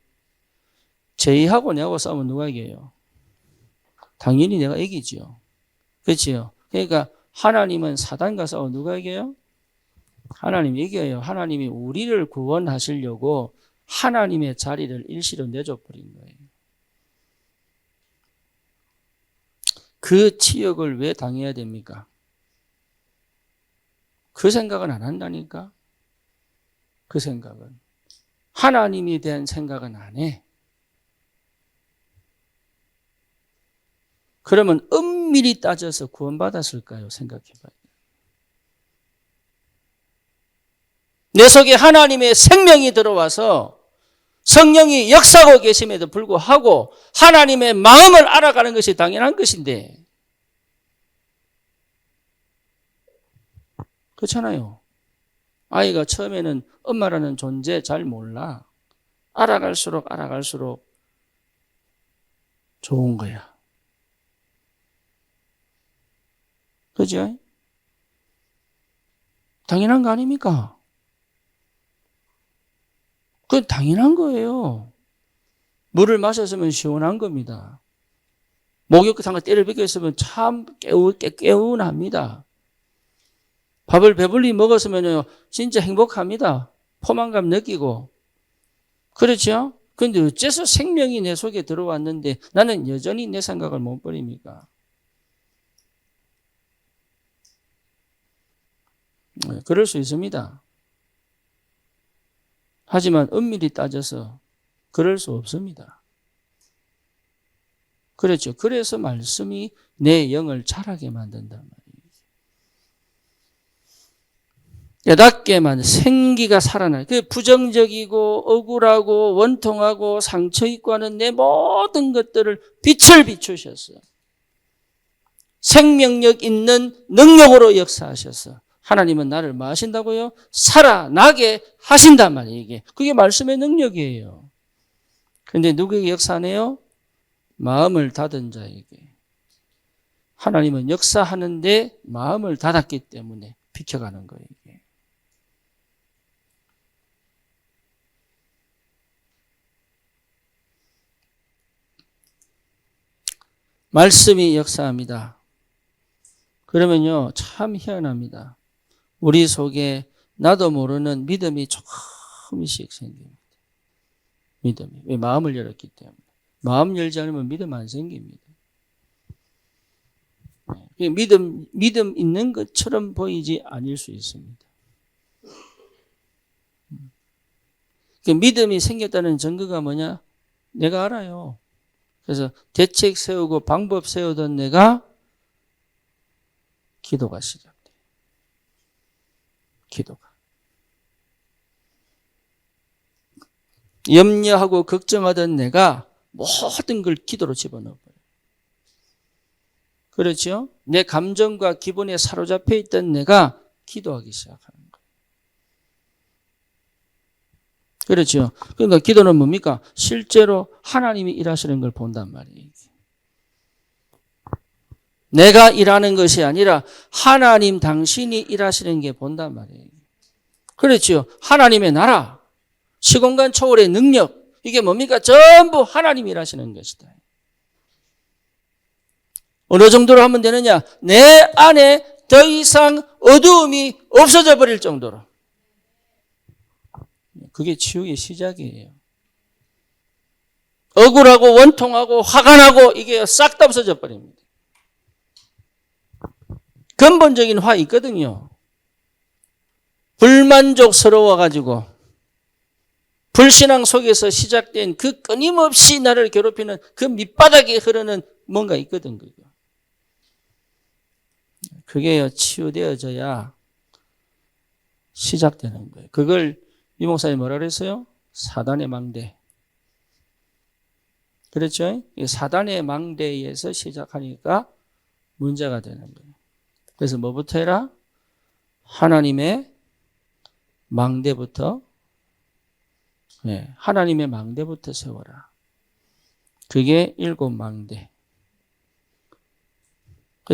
제의하고 내하고 싸우면 누가 이겨요? 당연히 내가 이기죠. 그렇죠? 그러니까 하나님은 사단과 싸워 누가 이겨요? 하나님이 이겨요. 하나님이 우리를 구원하시려고 하나님의 자리를 일시로 내줘버린 거예요. 그 치욕을 왜 당해야 됩니까? 그 생각은 안 한다니까? 그 생각은. 하나님에 대한 생각은 안 해. 그러면 엄밀히 따져서 구원받았을까요? 생각해봐요. 내 속에 하나님의 생명이 들어와서 성령이 역사하고 계심에도 불구하고 하나님의 마음을 알아가는 것이 당연한 것인데 그렇잖아요. 아이가 처음에는 엄마라는 존재 잘 몰라. 알아갈수록 좋은 거야. 그죠? 당연한 거 아닙니까? 그건 당연한 거예요. 물을 마셨으면 시원한 겁니다. 목욕탕을 때를 벗겼으면 참 개운합니다. 밥을 배불리 먹었으면 진짜 행복합니다. 포만감 느끼고. 그렇죠? 그런데 어째서 생명이 내 속에 들어왔는데 나는 여전히 내 생각을 못 버립니까? 그럴 수 있습니다. 하지만 엄밀히 따져서 그럴 수 없습니다. 그렇죠. 그래서 말씀이 내 영을 자라게 만든단 말이에요. 깨닫게만 생기가 살아나요. 그 부정적이고 억울하고 원통하고 상처 있고 하는 내 모든 것들을 빛을 비추셨어요. 생명력 있는 능력으로 역사하셔서 하나님은 나를 뭐 하신다고요? 살아나게 하신단 말이에요. 이게. 그게 말씀의 능력이에요. 그런데 누구에게 역사하네요? 마음을 닫은 자에게. 하나님은 역사하는데 마음을 닫았기 때문에 비켜가는 거예요. 이게. 말씀이 역사합니다. 그러면요, 참 희한합니다. 우리 속에 나도 모르는 믿음이 조금씩 생깁니다. 믿음이. 왜? 마음을 열었기 때문에. 마음 열지 않으면 믿음 안 생깁니다. 믿음 있는 것처럼 보이지 않을 수 있습니다. 믿음이 생겼다는 증거가 뭐냐? 내가 알아요. 그래서 대책 세우고 방법 세우던 내가 기도가 시작돼요. 기도가. 염려하고 걱정하던 내가 모든 걸 기도로 집어넣어버려요. 그렇죠? 내 감정과 기분에 사로잡혀 있던 내가 기도하기 시작하는 거예요. 그렇죠? 그러니까 기도는 뭡니까? 실제로 하나님이 일하시는 걸 본단 말이에요. 내가 일하는 것이 아니라 하나님 당신이 일하시는 게 본단 말이에요. 그렇죠. 하나님의 나라, 시공간 초월의 능력, 이게 뭡니까? 전부 하나님이 일하시는 것이다. 어느 정도로 하면 되느냐? 내 안에 더 이상 어두움이 없어져 버릴 정도로. 그게 치유의 시작이에요. 억울하고 원통하고 화가 나고 이게 싹 다 없어져 버립니다. 그 근본적인 화 있거든요. 불만족스러워가지고 불신앙 속에서 시작된 그 끊임없이 나를 괴롭히는 그 밑바닥에 흐르는 뭔가 있거든. 그게 치유되어져야 시작되는 거예요. 그걸 이 목사님 뭐라 그랬어요? 사단의 망대. 그렇죠? 사단의 망대에서 시작하니까 문제가 되는 거예요. 그래서 뭐부터 해라? 하나님의 망대부터, 네, 하나님의 망대부터 세워라. 그게 7망대.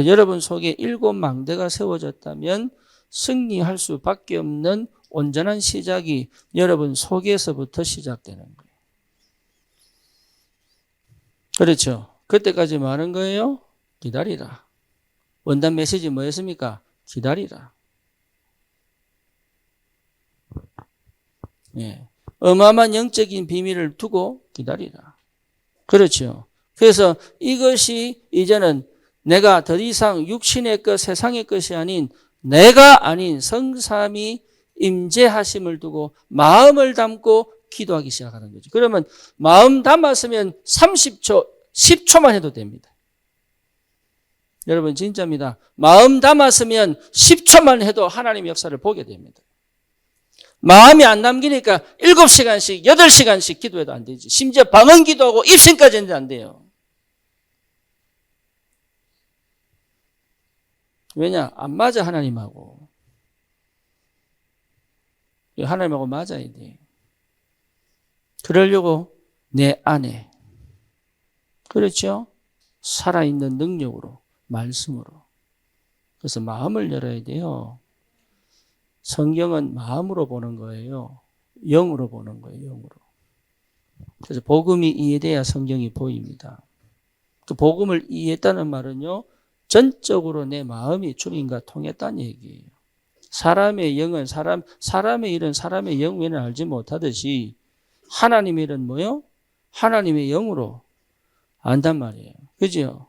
여러분 속에 7망대가 세워졌다면 승리할 수밖에 없는 온전한 시작이 여러분 속에서부터 시작되는 거예요. 그렇죠? 그때까지 뭐 하는 거예요? 기다리라. 원단 메시지 뭐였습니까? 기다리라. 예. 어마어마한 영적인 비밀을 두고 기다리라. 그렇죠. 그래서 이것이 이제는 내가 더 이상 육신의 것, 세상의 것이 아닌 내가 아닌 성삼위 임재하심을 두고 마음을 담고 기도하기 시작하는 거죠. 그러면 마음 담았으면 30초, 10초만 해도 됩니다. 여러분 진짜입니다. 마음 담았으면 10초만 해도 하나님의 역사를 보게 됩니다. 마음이 안 남기니까 7시간씩, 8시간씩 기도해도 안 되지. 심지어 방언 기도하고 입신까지 했는데 안 돼요. 왜냐? 안 맞아, 하나님하고. 하나님하고 맞아야 돼. 그러려고 내 안에, 그렇죠? 살아있는 능력으로, 말씀으로. 그래서 마음을 열어야 돼요. 성경은 마음으로 보는 거예요. 영으로 보는 거예요, 영으로. 그래서 복음이 이해돼야 성경이 보입니다. 그 복음을 이해했다는 말은요, 전적으로 내 마음이 주님과 통했다는 얘기예요. 사람의 영은 사람의 일은 사람의 영 외에는 알지 못하듯이 하나님의 일은 뭐요? 하나님의 영으로 안단 말이에요. 그죠?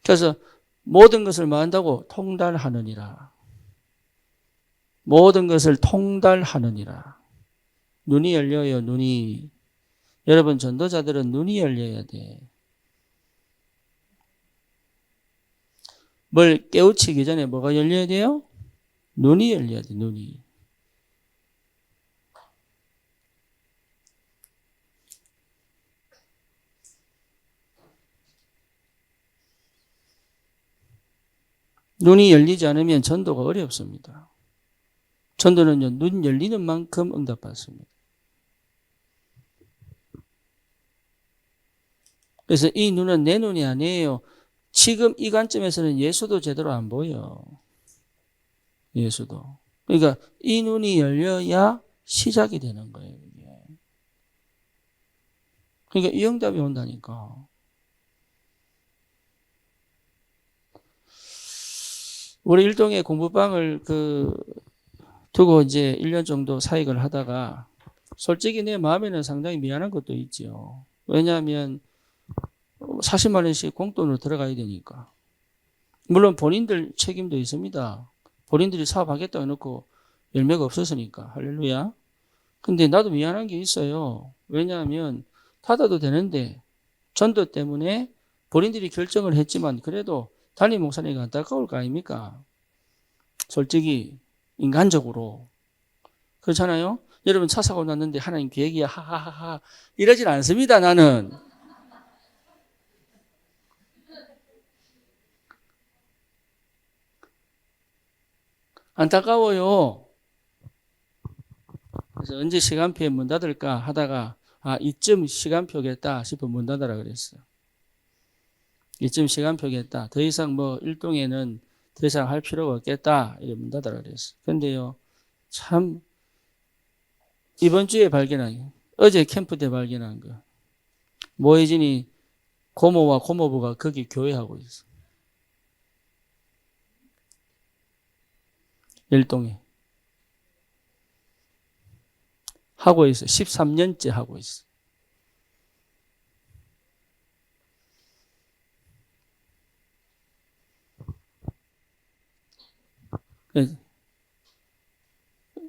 그래서 모든 것을 뭐 한다고? 통달하느니라. 모든 것을 통달하느니라. 눈이 열려요, 눈이. 여러분 전도자들은 눈이 열려야 돼. 뭘 깨우치기 전에 뭐가 열려야 돼요? 눈이 열려야 돼, 눈이. 눈이 열리지 않으면 전도가 어렵습니다. 전도는요, 눈 열리는 만큼 응답받습니다. 그래서 이 눈은 내 눈이 아니에요. 지금 이 관점에서는 예수도 제대로 안 보여. 예수도. 그러니까 이 눈이 열려야 시작이 되는 거예요. 이게. 그러니까 이 응답이 온다니까. 우리 일동에 공부방을 두고 이제 1년 정도 사역을 하다가 솔직히 내 마음에는 상당히 미안한 것도 있죠. 왜냐하면 40만 원씩 공돈으로 들어가야 되니까. 물론 본인들 책임도 있습니다. 본인들이 사업하겠다고 해놓고 열매가 없었으니까. 할렐루야. 근데 나도 미안한 게 있어요. 왜냐하면 닫아도 되는데 전도 때문에 본인들이 결정을 했지만 그래도 담임 목사님이 안타까울 거 아닙니까? 솔직히 인간적으로. 그렇잖아요? 여러분 차 사고 났는데 하나님 계획이야 하하하하 이러진 않습니다. 나는. 안타까워요. 그래서 언제 시간표에 문 닫을까 하다가 이쯤 시간표겠다 싶어 문 닫으라 그랬어요. 이쯤 시간표겠다. 더 이상 뭐 일동에는 더 이상 할 필요가 없겠다. 이래 문 닫으라 그랬어요. 근데요, 참 이번 주에 발견한 거, 어제 캠프 때 발견한 거. 모혜진이 고모와 고모부가 거기 교회하고 있어. 일동에. 하고 있어. 13년째 하고 있어.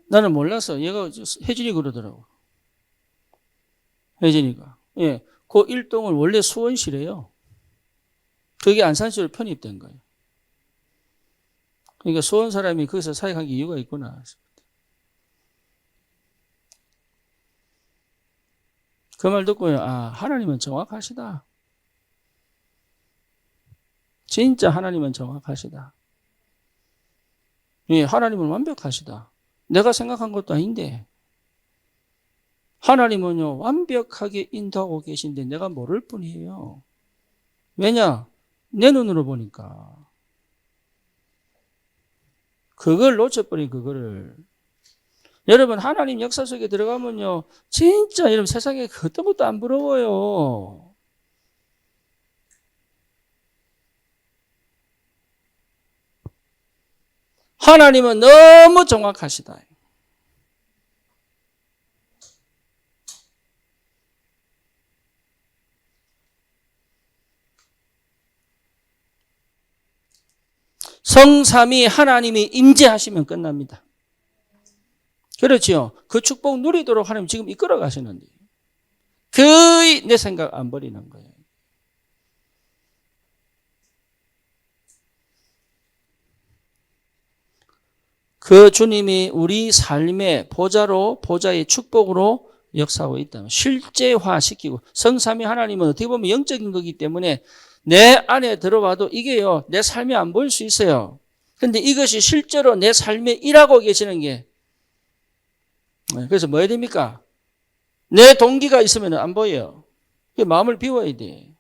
나는 몰라서 얘가 혜진이 그러더라고. 혜진이가. 예. 그 일동은 원래 수원시래요. 그게 안산시로 편입된 거예요. 그러니까 수원 사람이 거기서 사역한 게 이유가 있구나. 그 말 듣고요. 아, 하나님은 정확하시다. 진짜 하나님은 정확하시다. 예, 하나님은 완벽하시다. 내가 생각한 것도 아닌데 하나님은요 완벽하게 인도하고 계신데 내가 모를 뿐이에요. 왜냐? 내 눈으로 보니까. 그걸 놓쳐버린 그거를. 여러분 하나님 역사 속에 들어가면요 진짜 여러분 세상에 어떤 것도 안 부러워요. 하나님은 너무 정확하시다. 성삼위 하나님이 임재하시면 끝납니다. 그렇죠. 그 축복 누리도록 하나님 지금 이끌어 가시는데 거의 내 생각 안 버리는 거예요. 그 주님이 우리 삶의 보좌로 보좌의 축복으로 역사하고 있다면 실제화시키고 성삼위 하나님은 어떻게 보면 영적인 거기 때문에 내 안에 들어와도 이게요 내 삶에 안 보일 수 있어요. 그런데 이것이 실제로 내 삶에 일하고 계시는 게 그래서 뭐 해야 됩니까? 내 동기가 있으면 안 보여요. 마음을 비워야 돼.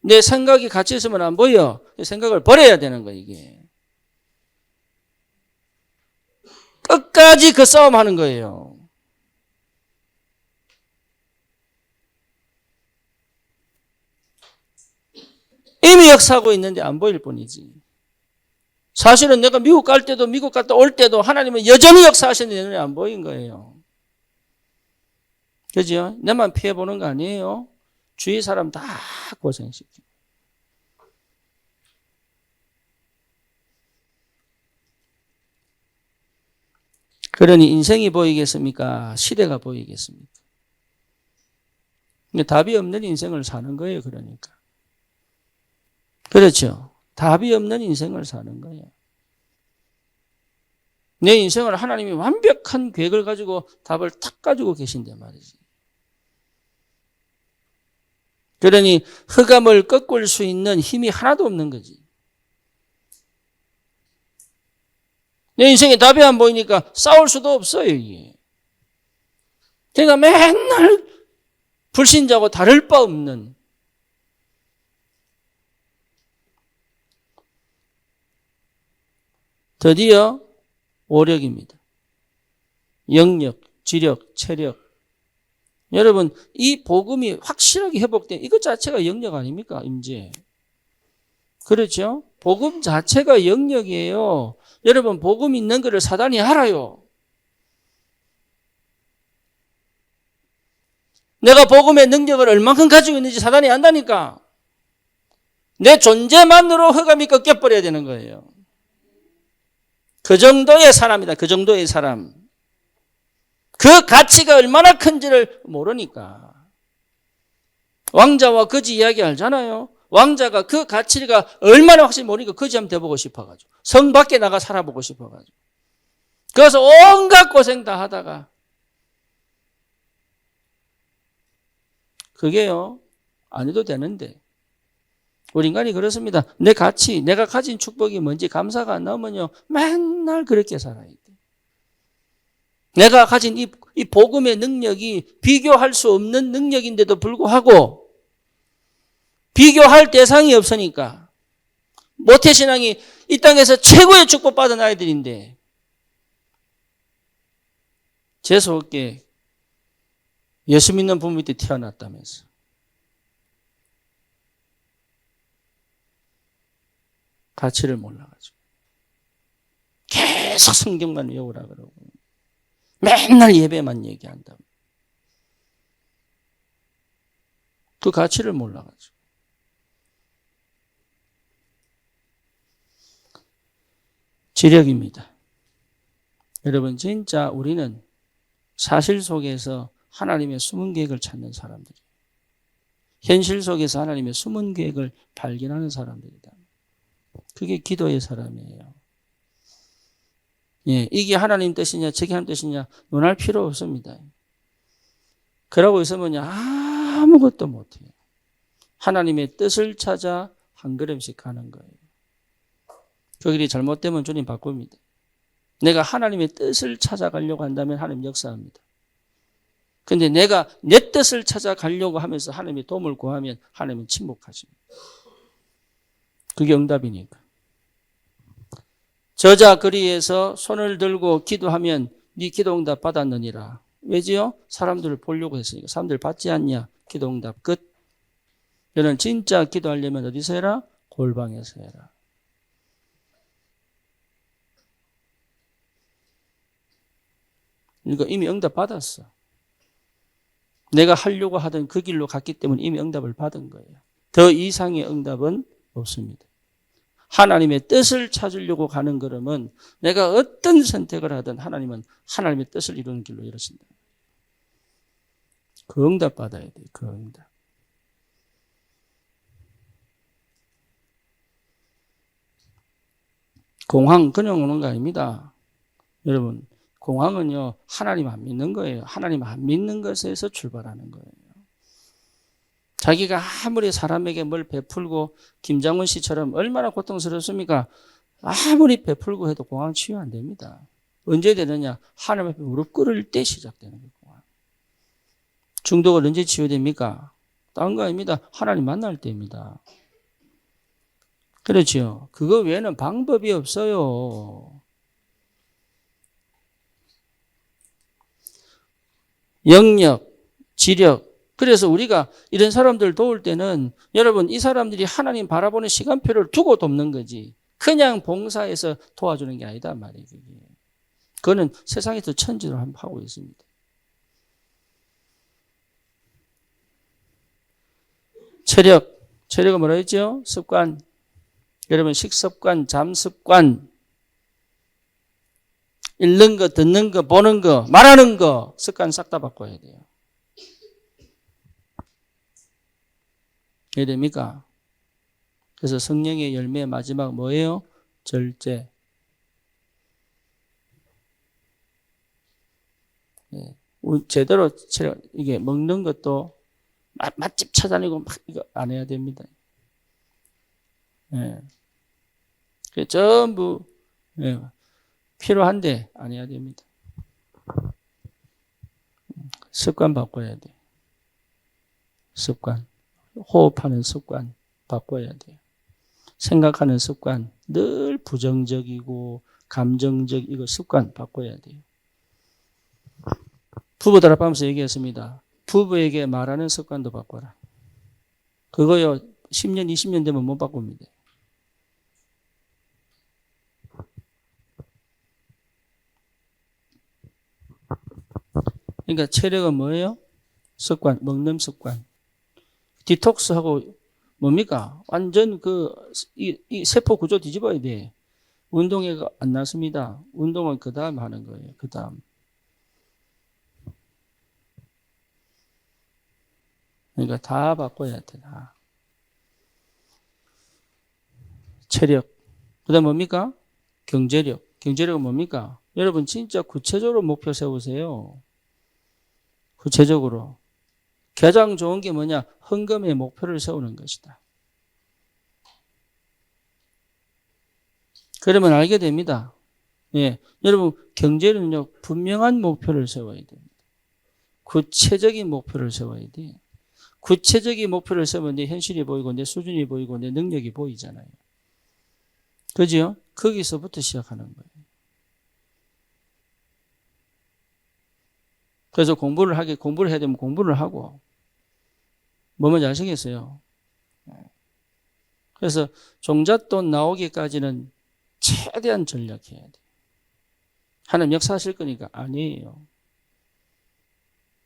내 생각이 같이 있으면 안 보여. 생각을 버려야 되는 거야 이게. 끝까지 그 싸움하는 거예요. 이미 역사하고 있는데 안 보일 뿐이지. 사실은 내가 미국 갈 때도 미국 갔다 올 때도 하나님은 여전히 역사하시는데 눈에 안 보인 거예요. 그죠? 내만 피해보는 거 아니에요. 주위 사람 다 고생시키고. 그러니 인생이 보이겠습니까? 시대가 보이겠습니까? 답이 없는 인생을 사는 거예요. 그러니까. 그렇죠. 답이 없는 인생을 사는 거예요. 내 인생을 하나님이 완벽한 계획을 가지고 답을 탁 가지고 계신단 말이지. 그러니 흑암을 꺾을 수 있는 힘이 하나도 없는 거지. 내 인생에 답이 안 보이니까 싸울 수도 없어요, 이게. 그러니까 맨날 불신자하고 다를 바 없는 드디어 오력입니다. 영력, 지력, 체력. 여러분, 이 복음이 확실하게 회복된 이것 자체가 영력 아닙니까? 임재. 그렇죠? 복음 자체가 영력이에요. 여러분, 복음 있는 것을 사단이 알아요. 내가 복음의 능력을 얼만큼 가지고 있는지 사단이 안다니까. 내 존재만으로 흑암이 꺾여버려야 되는 거예요. 그 정도의 사람이다. 그 정도의 사람. 그 가치가 얼마나 큰지를 모르니까. 왕자와 거지 이야기 알잖아요. 왕자가 그 가치가 얼마나 확실히 모르니까 거지 한번 돼보고 싶어가지고. 성 밖에 나가 살아보고 싶어가지고. 그래서 온갖 고생 다 하다가. 그게요. 안 해도 되는데. 우리 인간이 그렇습니다. 내 가치, 내가 가진 축복이 뭔지 감사가 안 나오면요. 맨날 그렇게 살아야 돼. 내가 가진 이 복음의 능력이 비교할 수 없는 능력인데도 불구하고 비교할 대상이 없으니까 모태신앙이 이 땅에서 최고의 축복받은 아이들인데 재수없게 예수 믿는 부모 밑에 태어났다면서. 가치를 몰라가지고 계속 성경만 외우라 그러고 맨날 예배만 얘기한다. 그 가치를 몰라가지고. 지력입니다. 여러분 진짜 우리는 사실 속에서 하나님의 숨은 계획을 찾는 사람들이에요. 현실 속에서 하나님의 숨은 계획을 발견하는 사람들이다. 그게 기도의 사람이에요. 예, 이게 하나님 뜻이냐 저게 하나님 뜻이냐 논할 필요 없습니다. 그러고 있으면 아무것도 못해요. 하나님의 뜻을 찾아 한 걸음씩 가는 거예요. 그 길이 잘못되면 주님 바꿉니다. 내가 하나님의 뜻을 찾아가려고 한다면 하나님 역사합니다. 근데 내가 내 뜻을 찾아가려고 하면서 하나님의 도움을 구하면 하나님은 침묵하십니다. 그게 응답이니까. 저자 거리에서 손을 들고 기도하면 네 기도 응답 받았느니라. 왜지요? 사람들을 보려고 했으니까. 사람들 받지 않냐? 기도 응답 끝. 너는 진짜 기도하려면 어디서 해라? 골방에서 해라. 그러니까 이미 응답 받았어. 내가 하려고 하던 그 길로 갔기 때문에 이미 응답을 받은 거예요. 더 이상의 응답은 없습니다. 하나님의 뜻을 찾으려고 가는 걸음은 내가 어떤 선택을 하든 하나님은 하나님의 뜻을 이루는 길로 이루신다. 그 응답 받아야 돼요. 그 응답. 공황 그냥 오는 거 아닙니다. 여러분 공황은요 하나님 안 믿는 거예요. 하나님 안 믿는 것에서 출발하는 거예요. 자기가 아무리 사람에게 뭘 베풀고 김장훈 씨처럼 얼마나 고통스럽습니까? 아무리 베풀고 해도 공황 치유 안 됩니다. 언제 되느냐? 하나님 앞에 무릎 꿇을 때 시작되는 거예요. 공황. 중독을 언제 치유됩니까? 다른 거 아닙니다. 하나님 만날 때입니다. 그렇죠. 그거 외에는 방법이 없어요. 영역, 지력. 그래서 우리가 이런 사람들 도울 때는 여러분 이 사람들이 하나님 바라보는 시간표를 두고 돕는 거지. 그냥 봉사해서 도와주는 게 아니다 말이에요. 그거는 세상에서 천지로 하고 있습니다. 체력은 뭐라 했죠? 습관. 여러분 식습관, 잠습관, 읽는 거, 듣는 거, 보는 거, 말하는 거 습관 싹 다 바꿔야 돼요. 이해됩니까? 그래서 성령의 열매의 마지막 뭐예요? 절제. 네. 제대로 이게 먹는 것도 맛집 찾아내고 막 이거 안 해야 됩니다. 네. 전부 네. 필요한데 안 해야 됩니다. 습관 바꿔야 돼. 습관. 호흡하는 습관 바꿔야 돼요. 생각하는 습관 늘 부정적이고 감정적 이거 습관 바꿔야 돼요. 부부 단합하면서 얘기했습니다. 부부에게 말하는 습관도 바꿔라. 그거요 10년 20년 되면 못 바꿉니다. 그러니까 체력은 뭐예요? 습관, 먹는 습관. 디톡스하고 뭡니까? 완전 이 세포 구조 뒤집어야 돼. 운동에 안 났습니다. 운동은 그 다음 하는 거예요. 그 다음. 그러니까 다 바꿔야 돼. 다. 체력. 그 다음 뭡니까? 경제력. 경제력은 뭡니까? 여러분 진짜 구체적으로 목표 세우세요. 구체적으로. 가장 좋은 게 뭐냐? 헌금의 목표를 세우는 것이다. 그러면 알게 됩니다. 예. 여러분, 경제는요, 분명한 목표를 세워야 됩니다. 구체적인 목표를 세워야 돼. 구체적인 목표를 세우면 내 현실이 보이고, 내 수준이 보이고, 내 능력이 보이잖아요. 그죠? 거기서부터 시작하는 거예요. 그래서 공부를 해야 되면 공부를 하고, 뭐만 아시겠어요? 그래서 종잣돈 나오기까지는 최대한 전략해야 돼. 하나님 역사하실 거니까 아니에요.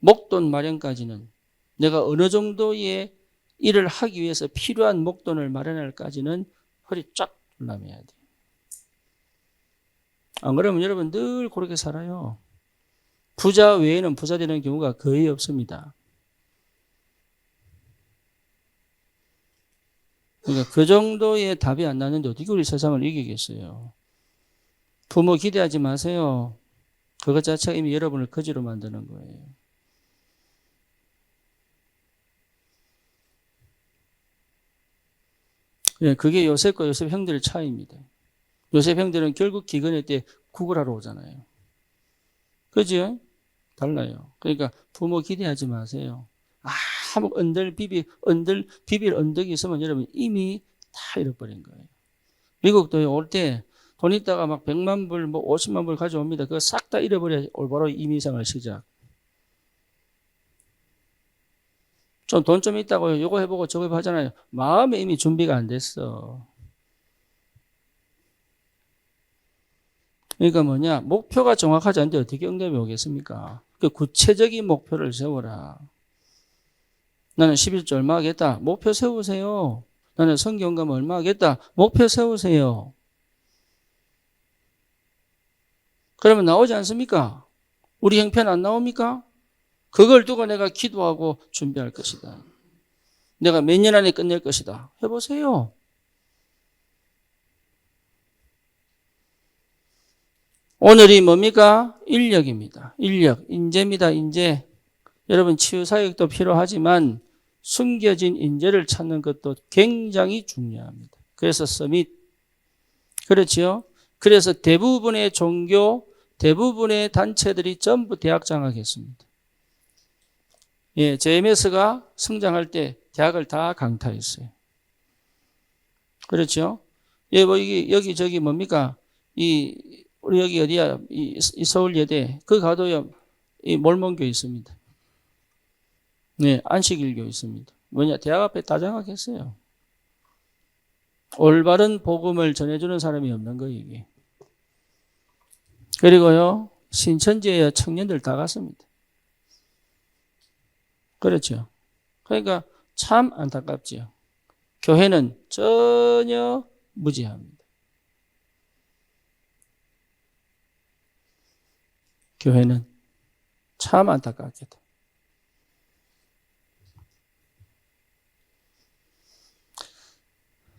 목돈 마련까지는 내가 어느 정도의 일을 하기 위해서 필요한 목돈을 마련할까지는 허리 쫙 올라매야 돼. 안 그러면 여러분 늘 그렇게 살아요. 부자 외에는 부자 되는 경우가 거의 없습니다. 그러니까 그 정도의 답이 안 나는데 어떻게 우리 세상을 이기겠어요? 부모 기대하지 마세요. 그것 자체가 이미 여러분을 거지로 만드는 거예요. 예, 그게 요셉과 요셉 형들의 차이입니다. 요셉 형들은 결국 기근의 때 구걸하러 오잖아요. 그죠? 달라요. 그러니까 부모 기대하지 마세요. 아무 비빌 언덕이 있으면 여러분 이미 다 잃어버린 거예요. 미국도 올 때 돈 있다가 막 100만 불, 뭐 50만 불 가져옵니다. 그거 싹 다 잃어버려야 올바로 이민생활 시작. 좀 돈 좀 있다고 요거 해보고 저거 해보고 하잖아요. 마음에 이미 준비가 안 됐어. 그러니까 뭐냐, 목표가 정확하지 않은데 어떻게 응답이 오겠습니까? 그 구체적인 목표를 세워라. 나는 11조 얼마 하겠다. 목표 세우세요. 나는 성경감 얼마 하겠다. 목표 세우세요. 그러면 나오지 않습니까? 우리 형편 안 나옵니까? 그걸 두고 내가 기도하고 준비할 것이다. 내가 몇 년 안에 끝낼 것이다. 해보세요. 오늘이 뭡니까? 인력입니다. 인력, 인재입니다. 인재. 여러분 치유사역도 필요하지만 숨겨진 인재를 찾는 것도 굉장히 중요합니다. 그래서 서밋, 그렇지요? 그래서 대부분의 종교, 대부분의 단체들이 전부 대학 장악했습니다. 예, JMS가 성장할 때 대학을 다 강타했어요. 그렇죠? 예, 뭐 여기 저기 뭡니까? 우리 여기 어디야? 이 서울예대 그 가도요. 이 몰몬교 있습니다. 네, 안식일교 있습니다. 뭐냐? 대학 앞에 다 장악했어요. 올바른 복음을 전해주는 사람이 없는 거예요, 이게. 그리고요, 신천지에 청년들 다 갔습니다. 그렇죠. 그러니까 참 안타깝지요. 교회는 전혀 무지합니다. 교회는 참 안타깝게도.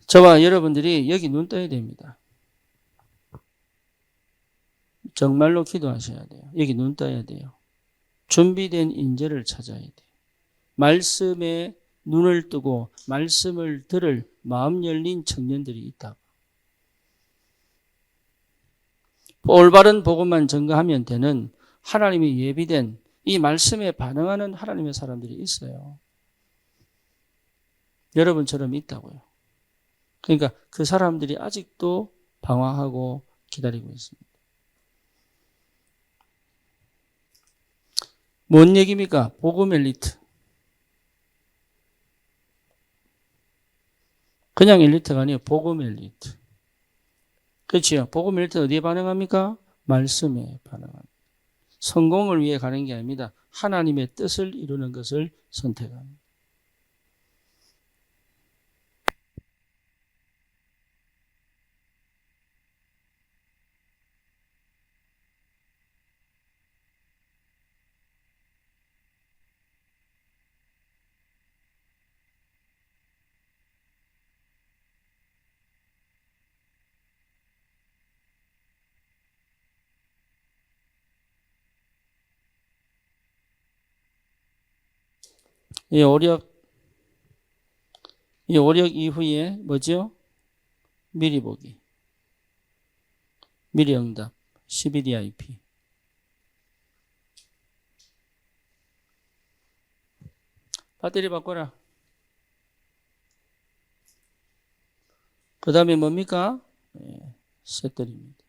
저와 여러분들이 여기 눈 떠야 됩니다. 정말로 기도하셔야 돼요. 여기 눈 떠야 돼요. 준비된 인재를 찾아야 돼요. 말씀에 눈을 뜨고 말씀을 들을 마음 열린 청년들이 있다고. 올바른 복음만 전가하면 되는 하나님이 예비된 이 말씀에 반응하는 하나님의 사람들이 있어요. 여러분처럼 있다고요. 그러니까 그 사람들이 아직도 방황하고 기다리고 있습니다. 뭔 얘기입니까? 복음 엘리트. 그냥 엘리트가 아니에요. 복음 엘리트. 그렇죠. 복음 엘리트는 어디에 반응합니까? 말씀에 반응합니다. 성공을 위해 가는 게 아닙니다. 하나님의 뜻을 이루는 것을 선택합니다. 이 오력 이후에 뭐죠? 미리 보기. 미리 응답. CBDIP. 배터리 바꿔라. 그 다음에 뭡니까? 셋들입니다.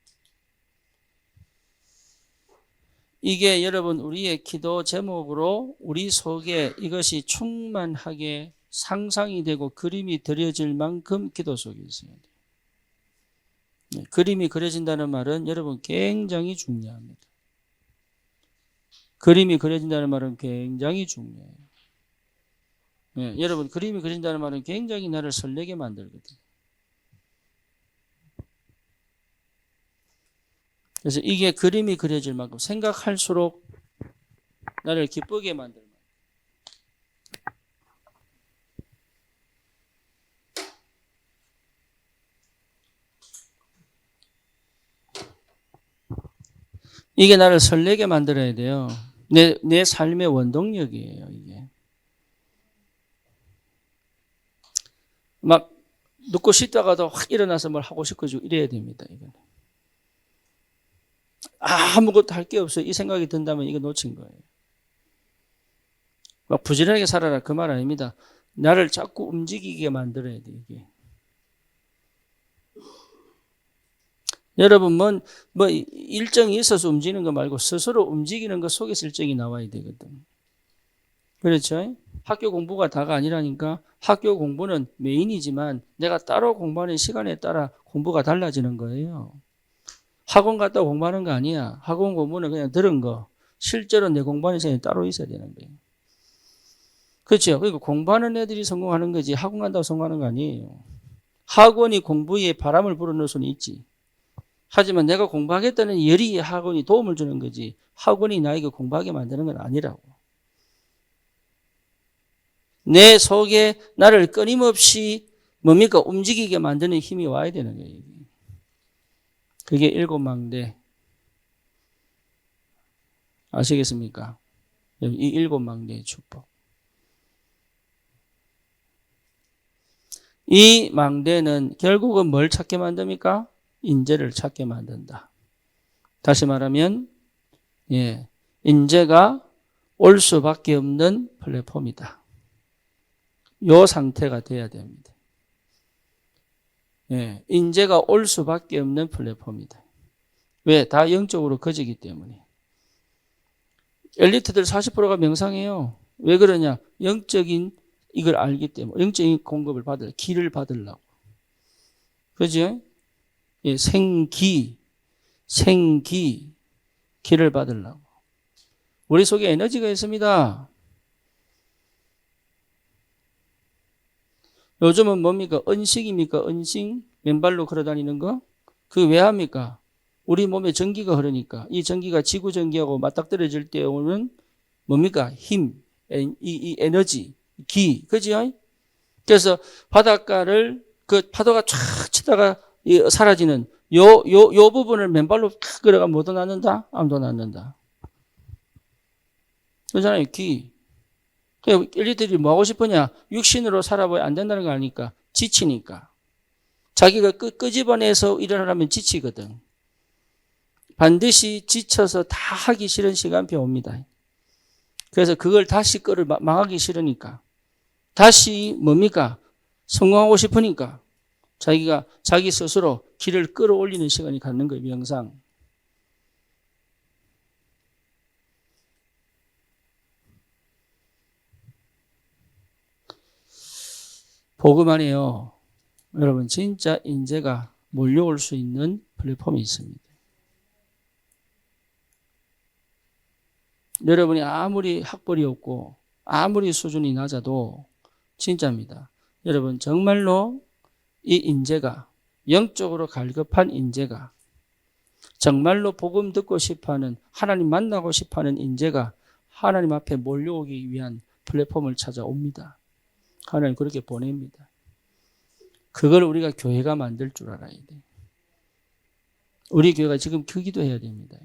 이게 여러분 우리의 기도 제목으로 우리 속에 이것이 충만하게 상상이 되고 그림이 그려질 만큼 기도 속에 있어야 돼요. 그림이 그려진다는 말은 여러분 굉장히 중요합니다. 그림이 그려진다는 말은 굉장히 중요해요. 여러분 그림이 그려진다는 말은 굉장히 나를 설레게 만들거든요. 그래서 이게 그림이 그려질 만큼 생각할수록 나를 기쁘게 만들 만큼. 이게 나를 설레게 만들어야 돼요. 내 삶의 원동력이에요, 이게. 막 눕고 싶다가도 확 일어나서 뭘 하고 싶어지고 이래야 됩니다, 이거는. 아무것도 할 게 없어요. 이 생각이 든다면 이거 놓친 거예요. 막 부지런하게 살아라 그 말 아닙니다. 나를 자꾸 움직이게 만들어야 돼, 이게. 여러분, 뭐 일정이 있어서 움직이는 거 말고 스스로 움직이는 것 속에서 일정이 나와야 되거든. 그렇죠? 학교 공부가 다가 아니라니까. 학교 공부는 메인이지만 내가 따로 공부하는 시간에 따라 공부가 달라지는 거예요. 학원 갔다 공부하는 거 아니야. 학원 공부는 그냥 들은 거. 실제로 내 공부하는 시간이 따로 있어야 되는 거예요. 그렇죠? 그러니까 공부하는 애들이 성공하는 거지 학원 간다고 성공하는 거 아니에요. 학원이 공부에 바람을 불어넣을 수는 있지. 하지만 내가 공부하겠다는 열이 학원이 도움을 주는 거지 학원이 나에게 공부하게 만드는 건 아니라고. 내 속에 나를 끊임없이 뭡니까? 움직이게 만드는 힘이 와야 되는 거예요. 그게 일곱 망대. 아시겠습니까? 이 일곱 망대의 축복. 이 망대는 결국은 뭘 찾게 만듭니까? 인재를 찾게 만든다. 다시 말하면 인재가 올 수밖에 없는 플랫폼이다. 이 상태가 돼야 됩니다. 인재가 올 수밖에 없는 플랫폼이다. 왜? 다 영적으로 거지기 때문에. 엘리트들 40%가 명상해요. 왜 그러냐? 영적인 이걸 알기 때문에. 영적인 공급을 받으려고, 기를 받으려고. 그죠? 기를 받으려고. 우리 속에 에너지가 있습니다. 요즘은 뭡니까? 은식입니까? 은식? 맨발로 걸어다니는 거? 그게 왜 합니까? 우리 몸에 전기가 흐르니까. 이 전기가 지구 전기하고 맞닥뜨려질 때 오는 뭡니까? 힘, 이 에너지, 기. 그죠? 그래서 바닷가를 그 파도가 쫙 치다가 사라지는 요 부분을 맨발로 탁 걸어가면 뭐도 낳는다? 아무도 낳는다. 그렇잖아요. 기. 엘리트들이 뭐 하고 싶으냐? 육신으로 살아봐야 안 된다는 거 아니까. 지치니까. 자기가 끄집어내서 일어나려면 지치거든. 반드시 지쳐서 다 하기 싫은 시간표 옵니다. 그래서 그걸 다시 망하기 싫으니까. 다시 뭡니까? 성공하고 싶으니까. 자기가 자기 스스로 길을 끌어올리는 시간이 갖는 거예요. 명상. 복음 안에요. 여러분 진짜 인재가 몰려올 수 있는 플랫폼이 있습니다. 여러분이 아무리 학벌이 없고 아무리 수준이 낮아도 진짜입니다. 여러분 정말로 이 인재가 영적으로 갈급한 인재가 정말로 복음 듣고 싶어하는 하나님 만나고 싶어하는 인재가 하나님 앞에 몰려오기 위한 플랫폼을 찾아옵니다. 하나님 그렇게 보냅니다. 그걸 우리가 교회가 만들 줄 알아야 돼. 우리 교회가 지금 그 기도해야 됩니다.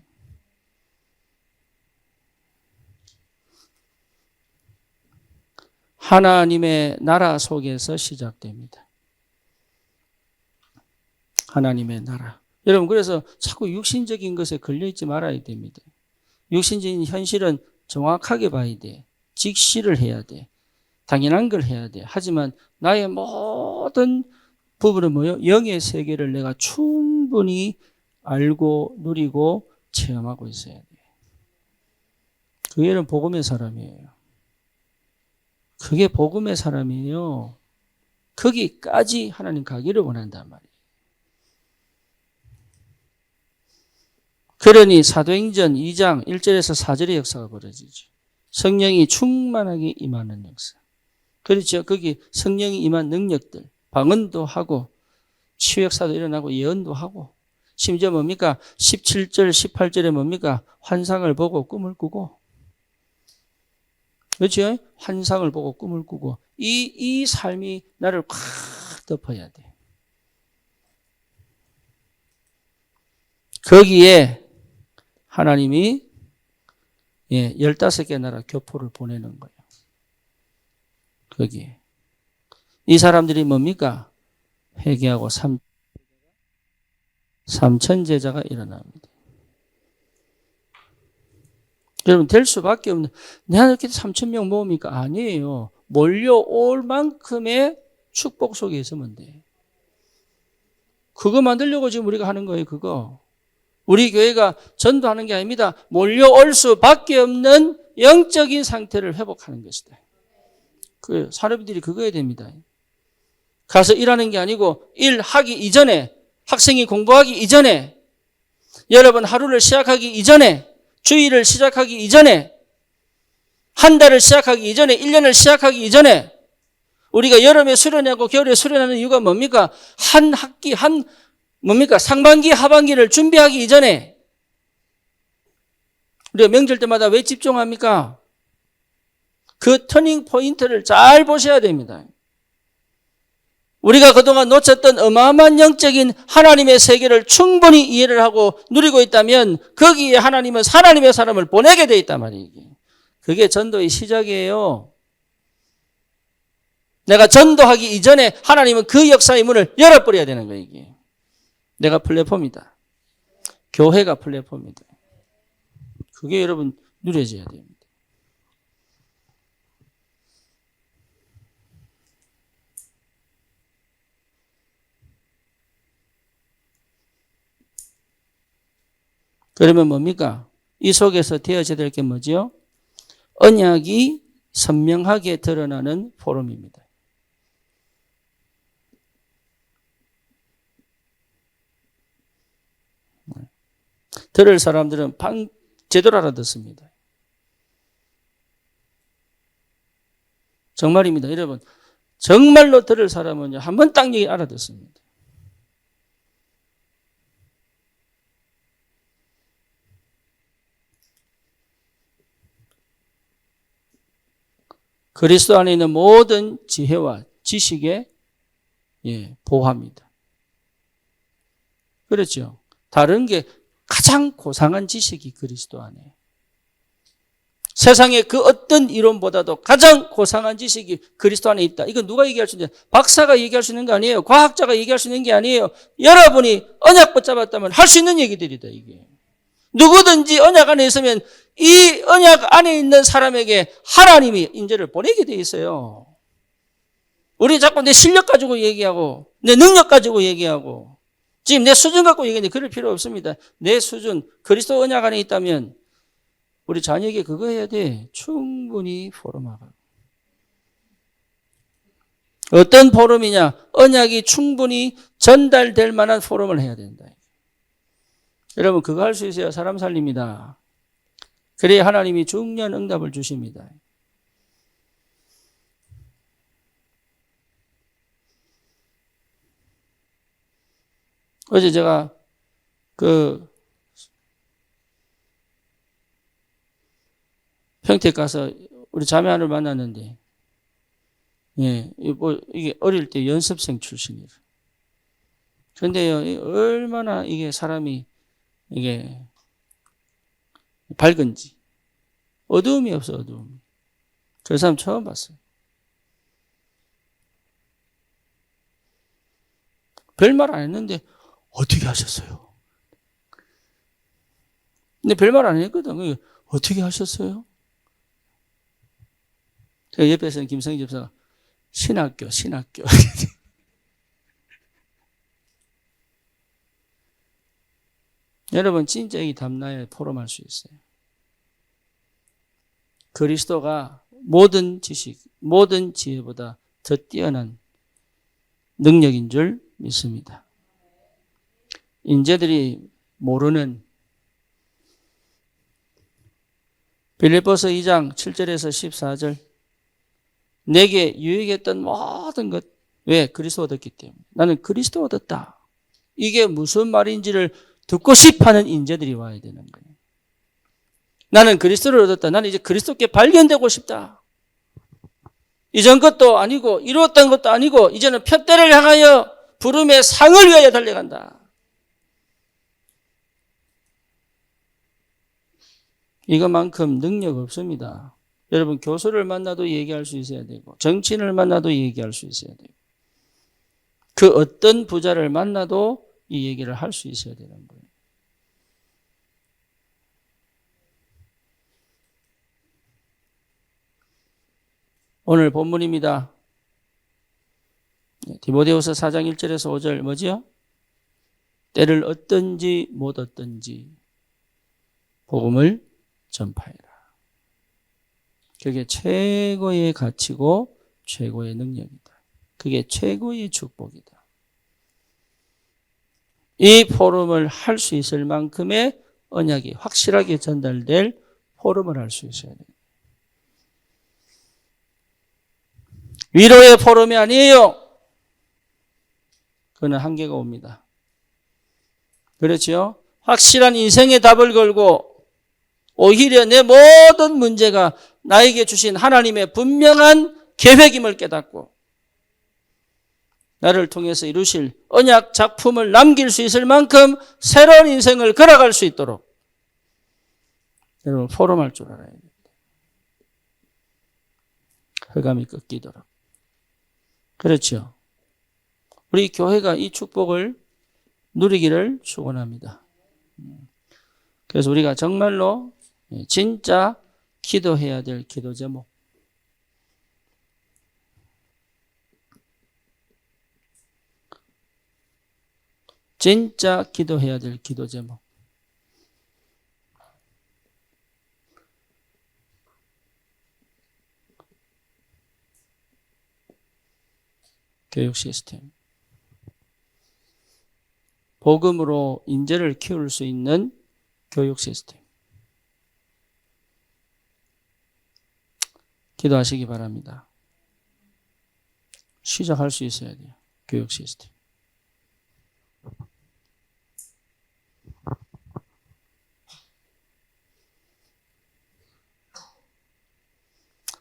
하나님의 나라 속에서 시작됩니다. 하나님의 나라. 여러분 그래서 자꾸 육신적인 것에 걸려있지 말아야 됩니다. 육신적인 현실은 정확하게 봐야 돼. 직시를 해야 돼. 당연한 걸 해야 돼. 하지만 나의 모든 부분은 뭐예요? 영의 세계를 내가 충분히 알고 누리고 체험하고 있어야 돼. 그게는 복음의 사람이에요. 그게 복음의 사람이에요. 거기까지 하나님 가기를 원한단 말이에요. 그러니 사도행전 2장 1절에서 4절의 역사가 벌어지죠. 성령이 충만하게 임하는 역사. 그렇죠. 거기 성령이 임한 능력들, 방언도 하고 치유 역사도 일어나고 예언도 하고 심지어 뭡니까? 17절, 18절에 뭡니까? 환상을 보고 꿈을 꾸고. 그렇죠? 환상을 보고 꿈을 꾸고. 이 삶이 나를 꽉 덮어야 돼. 거기에 하나님이 15개 나라 교포를 보내는 거예요. 거기에. 이 사람들이 뭡니까? 회개하고 3천 제자가 일어납니다. 여러분, 될 수밖에 없는, 내가 이렇게 3천 명 모으니까 아니에요. 몰려올 만큼의 축복 속에 있으면 돼. 그거 만들려고 지금 우리가 하는 거예요, 그거. 우리 교회가 전도하는 게 아닙니다. 몰려올 수밖에 없는 영적인 상태를 회복하는 것이다. 그 사람들이 그거 해야 됩니다. 가서 일하는 게 아니고 일하기 이전에, 학생이 공부하기 이전에, 여러분 하루를 시작하기 이전에, 주일을 시작하기 이전에, 한 달을 시작하기 이전에, 1년을 시작하기 이전에, 우리가 여름에 수련하고 겨울에 수련하는 이유가 뭡니까? 한 학기, 뭡니까? 상반기, 하반기를 준비하기 이전에. 우리가 명절 때마다 왜 집중합니까? 그 터닝 포인트를 잘 보셔야 됩니다. 우리가 그동안 놓쳤던 어마어마한 영적인 하나님의 세계를 충분히 이해를 하고 누리고 있다면 거기에 하나님은 하나님의 사람을 보내게 돼 있단 말이에요. 그게 전도의 시작이에요. 내가 전도하기 이전에 하나님은 그 역사의 문을 열어버려야 되는 거예요. 이게. 내가 플랫폼이다. 교회가 플랫폼이다. 그게 여러분 누려져야 됩니다. 그러면 뭡니까? 이 속에서 되어져야 될 게 뭐죠? 언약이 선명하게 드러나는 포럼입니다. 들을 사람들은 제대로 알아듣습니다. 정말입니다. 여러분, 정말로 들을 사람은요, 한번 딱 얘기 알아듣습니다. 그리스도 안에 있는 모든 지혜와 지식에 보합니다. 그렇죠. 다른 게 가장 고상한 지식이 그리스도 안에. 세상의 그 어떤 이론보다도 가장 고상한 지식이 그리스도 안에 있다. 이건 누가 얘기할 수 있냐? 박사가 얘기할 수 있는 거 아니에요. 과학자가 얘기할 수 있는 게 아니에요. 여러분이 언약 붙잡았다면 할 수 있는 얘기들이다, 이게. 누구든지 언약 안에 있으면 이 언약 안에 있는 사람에게 하나님이 인재를 보내게 돼 있어요. 우리 자꾸 내 실력 가지고 얘기하고 내 능력 가지고 얘기하고 지금 내 수준 갖고 얘기하는데 그럴 필요 없습니다. 내 수준, 그리스도 언약 안에 있다면 우리 자녀에게 그거 해야 돼. 충분히 포럼하고. 어떤 포럼이냐? 언약이 충분히 전달될 만한 포럼을 해야 된다. 여러분 그거 할 수 있어야 사람 살립니다. 그래야 하나님이 중요한 응답을 주십니다. 어제 제가 평택 가서 우리 자매하를 만났는데, 이게 어릴 때 연습생 출신이라. 그런데요, 얼마나 이게 사람이 이게 밝은지. 어두움이 없어, 어두움. 그 사람 처음 봤어요. 별말 안 했는데, 어떻게 하셨어요? 근데 별말 안 했거든. 어떻게 하셨어요? 제가 옆에서는 김성희 집사가 신학교. 여러분 진짜 이 담나에 포럼할 수 있어요. 그리스도가 모든 지식, 모든 지혜보다 더 뛰어난 능력인 줄 믿습니다. 인재들이 모르는 빌립보서 2장 7절에서 14절 내게 유익했던 모든 것. 왜? 그리스도 얻었기 때문에. 나는 그리스도 얻었다. 이게 무슨 말인지를 듣고 싶어하는 인재들이 와야 되는 거예요. 나는 그리스도를 얻었다. 나는 이제 그리스도께 발견되고 싶다. 이전 것도 아니고 이루었던 것도 아니고 이제는 표대를 향하여 부름의 상을 위하여 달려간다. 이것만큼 능력 없습니다. 여러분 교수를 만나도 얘기할 수 있어야 되고 정치인을 만나도 얘기할 수 있어야 되고 그 어떤 부자를 만나도 이 얘기를 할 수 있어야 되는 거예요. 오늘 본문입니다. 디모데후서 4장 1절에서 5절 뭐지요? 때를 얻든지 못 얻든지 복음을 전파해라. 그게 최고의 가치고 최고의 능력이다. 그게 최고의 축복이다. 이 포럼을 할 수 있을 만큼의 언약이 확실하게 전달될 포럼을 할 수 있어야 돼요. 위로의 포럼이 아니에요. 그는 한계가 옵니다. 그렇죠? 확실한 인생의 답을 걸고 오히려 내 모든 문제가 나에게 주신 하나님의 분명한 계획임을 깨닫고 나를 통해서 이루실 언약 작품을 남길 수 있을 만큼 새로운 인생을 걸어갈 수 있도록 여러분 포럼할 줄 알아야 됩니다. 흑암이 꺾이도록. 그렇죠. 우리 교회가 이 축복을 누리기를 축원합니다. 그래서 우리가 정말로 진짜 기도해야 될 기도 제목. 진짜 기도해야 될 기도 제목. 교육 시스템. 복음으로 인재를 키울 수 있는 교육 시스템. 기도하시기 바랍니다. 시작할 수 있어야 돼요. 교육 시스템.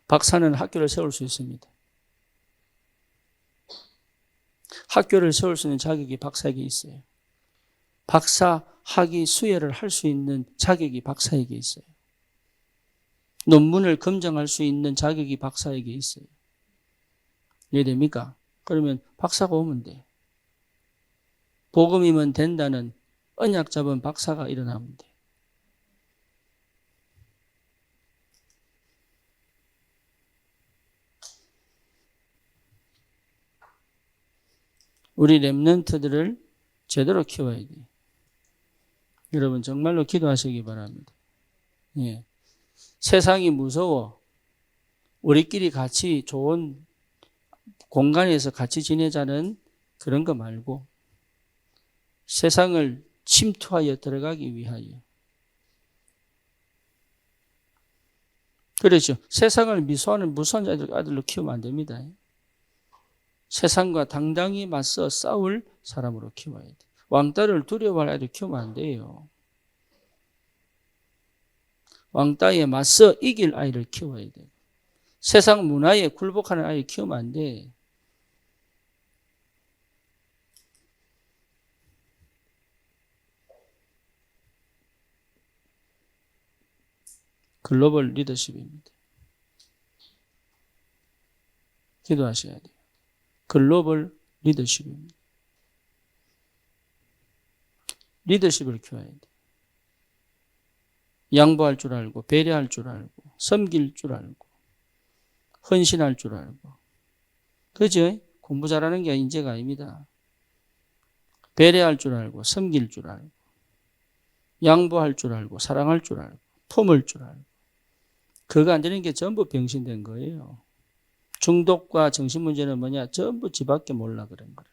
박사는 학교를 세울 수 있습니다. 학교를 세울 수 있는 자격이 박사에게 있어요. 박사 학위 수여를 할 수 있는 자격이 박사에게 있어요. 논문을 검증할 수 있는 자격이 박사에게 있어요. 이해됩니까? 그러면 박사가 오면 돼. 복음이면 된다는 언약 잡은 박사가 일어나면 돼. 우리 렘넌트들을 제대로 키워야 돼. 여러분 정말로 기도하시기 바랍니다. 예. 세상이 무서워. 우리끼리 같이 좋은 공간에서 같이 지내자는 그런 거 말고 세상을 침투하여 들어가기 위하여. 그렇죠. 세상을 미소하는 무서운 아들로 키우면 안 됩니다. 세상과 당당히 맞서 싸울 사람으로 키워야 돼. 왕따를 두려워할 아이를 키우면 안 돼요. 왕따에 맞서 이길 아이를 키워야 돼. 세상 문화에 굴복하는 아이를 키우면 안 돼. 글로벌 리더십입니다. 기도하셔야 돼요. 글로벌 리더십입니다. 리더십을 키워야 돼. 양보할 줄 알고, 배려할 줄 알고, 섬길 줄 알고, 헌신할 줄 알고. 그죠? 공부 잘하는 게 인재가 아닙니다. 배려할 줄 알고, 섬길 줄 알고, 양보할 줄 알고, 사랑할 줄 알고, 품을 줄 알고. 그거 안 되는 게 전부 병신된 거예요. 중독과 정신문제는 뭐냐? 전부 지밖에 몰라 그런 거예요.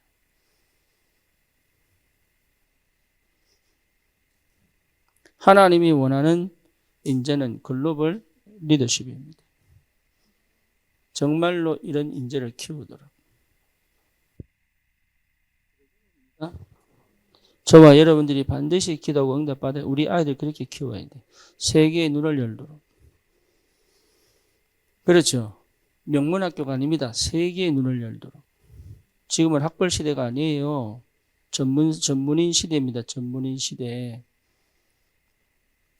하나님이 원하는 인재는 글로벌 리더십입니다. 정말로 이런 인재를 키우도록. 저와 여러분들이 반드시 기도하고 응답받아 우리 아이들 그렇게 키워야 돼. 세계의 눈을 열도록. 그렇죠. 명문학교가 아닙니다. 세계의 눈을 열도록. 지금은 학벌 시대가 아니에요. 전문인 시대입니다. 전문인 시대.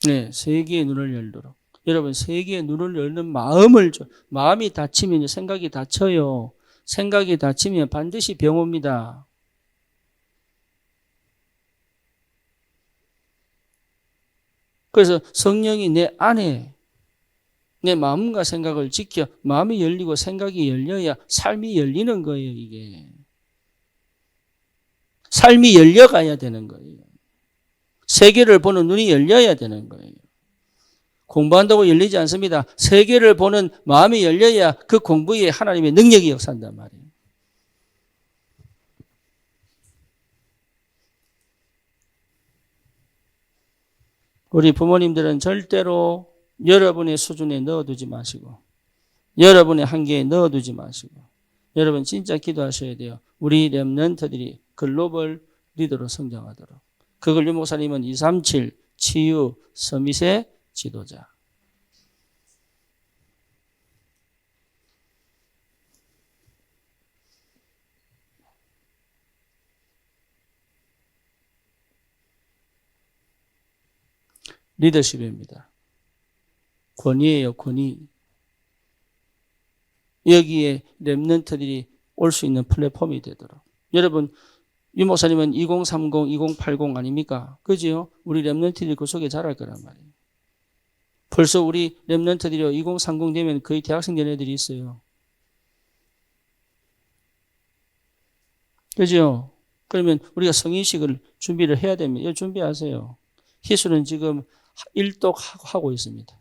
네, 세계의 눈을 열도록. 여러분, 세계의 눈을 열는 마음이 닫히면 생각이 닫혀요. 생각이 닫히면 반드시 병 옵니다. 그래서 성령이 내 안에 내 마음과 생각을 지켜 마음이 열리고 생각이 열려야 삶이 열리는 거예요, 이게. 삶이 열려가야 되는 거예요. 세계를 보는 눈이 열려야 되는 거예요. 공부한다고 열리지 않습니다. 세계를 보는 마음이 열려야 그 공부에 하나님의 능력이 역사한단 말이에요. 우리 부모님들은 절대로 여러분의 수준에 넣어두지 마시고 여러분의 한계에 넣어두지 마시고 여러분 진짜 기도하셔야 돼요. 우리 렘넌트들이 글로벌 리더로 성장하도록. 그걸 유 목사님은 237 치유 서밋의 지도자. 리더십입니다. 권위예요, 권위. 여기에 렘넌트들이 올 수 있는 플랫폼이 되도록. 여러분, 유 목사님은 2030, 2080 아닙니까? 그죠? 우리 렘넌트들이 그 속에 자랄 거란 말이에요. 벌써 우리 렘넌트들이 2030 되면 거의 대학생 된 애들이 있어요. 그죠? 그러면 우리가 성인식을 준비를 해야 됩니다. 이거 준비하세요. 희수는 지금 1독 하고 있습니다.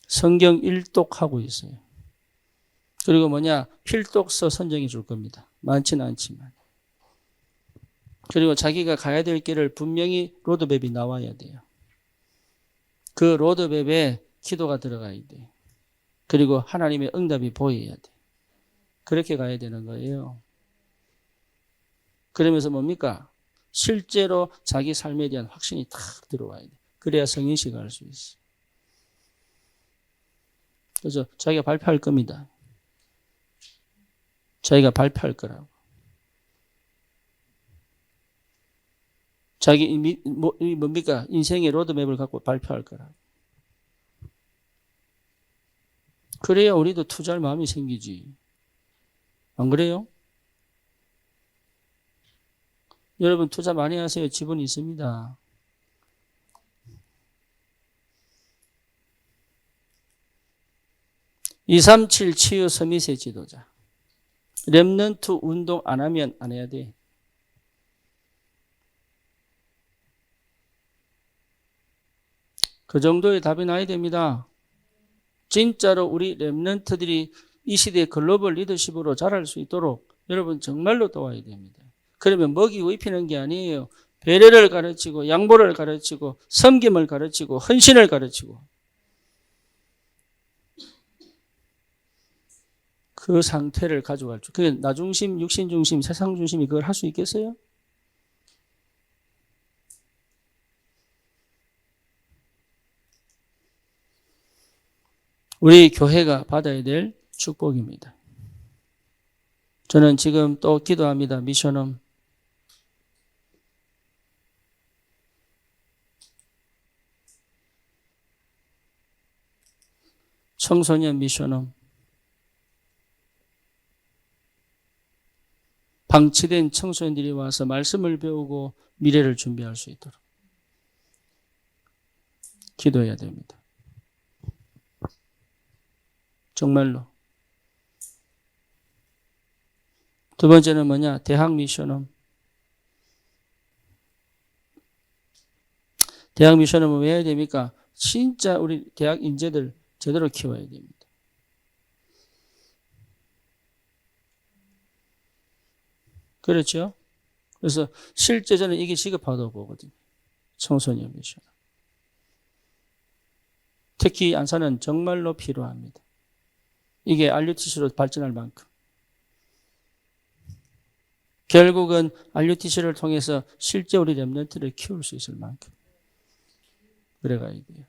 성경 1독 하고 있어요. 그리고 필독서 선정해 줄 겁니다. 많지는 않지만. 그리고 자기가 가야 될 길을 분명히 로드맵이 나와야 돼요. 그 로드맵에 기도가 들어가야 돼요. 그리고 하나님의 응답이 보여야 돼요. 그렇게 가야 되는 거예요. 그러면서 뭡니까? 실제로 자기 삶에 대한 확신이 탁 들어와야 돼. 그래야 성인식을 할 수 있어. 그래서 자기가 발표할 겁니다. 자기가 발표할 거라고. 자기 뭡니까? 인생의 로드맵을 갖고 발표할 거라고. 그래야 우리도 투자할 마음이 생기지. 안 그래요? 여러분 투자 많이 하세요. 지분이 있습니다. (237) 치유 서밋의 지도자. 렘넌트 운동 안 하면 안 해야 돼. 그 정도의 답이 나야 됩니다. 진짜로 우리 렘넌트들이 이 시대의 글로벌 리더십으로 자랄 수 있도록 여러분 정말로 도와야 됩니다. 그러면 먹이고 입히는 게 아니에요. 배려를 가르치고 양보를 가르치고 섬김을 가르치고 헌신을 가르치고 그 상태를 가져갈 줄. 그게 나 중심, 육신 중심, 세상 중심이 그걸 할 수 있겠어요? 우리 교회가 받아야 될 축복입니다. 저는 지금 또 기도합니다. 미션홈. 청소년 미션홈. 방치된 청소년들이 와서 말씀을 배우고 미래를 준비할 수 있도록 기도해야 됩니다. 정말로. 두 번째는 대학 미션홈. 대학 미션홈은 왜 해야 됩니까? 진짜 우리 대학 인재들 제대로 키워야 됩니다. 그렇죠? 그래서 실제 저는 이게 시급하다고 보거든요. 청소년 미션. 특히 안산은 정말로 필요합니다. 이게 RUTC로 발전할 만큼. 결국은 RUTC를 통해서 실제 우리 렘넌트를 키울 수 있을 만큼 그래가야 돼요.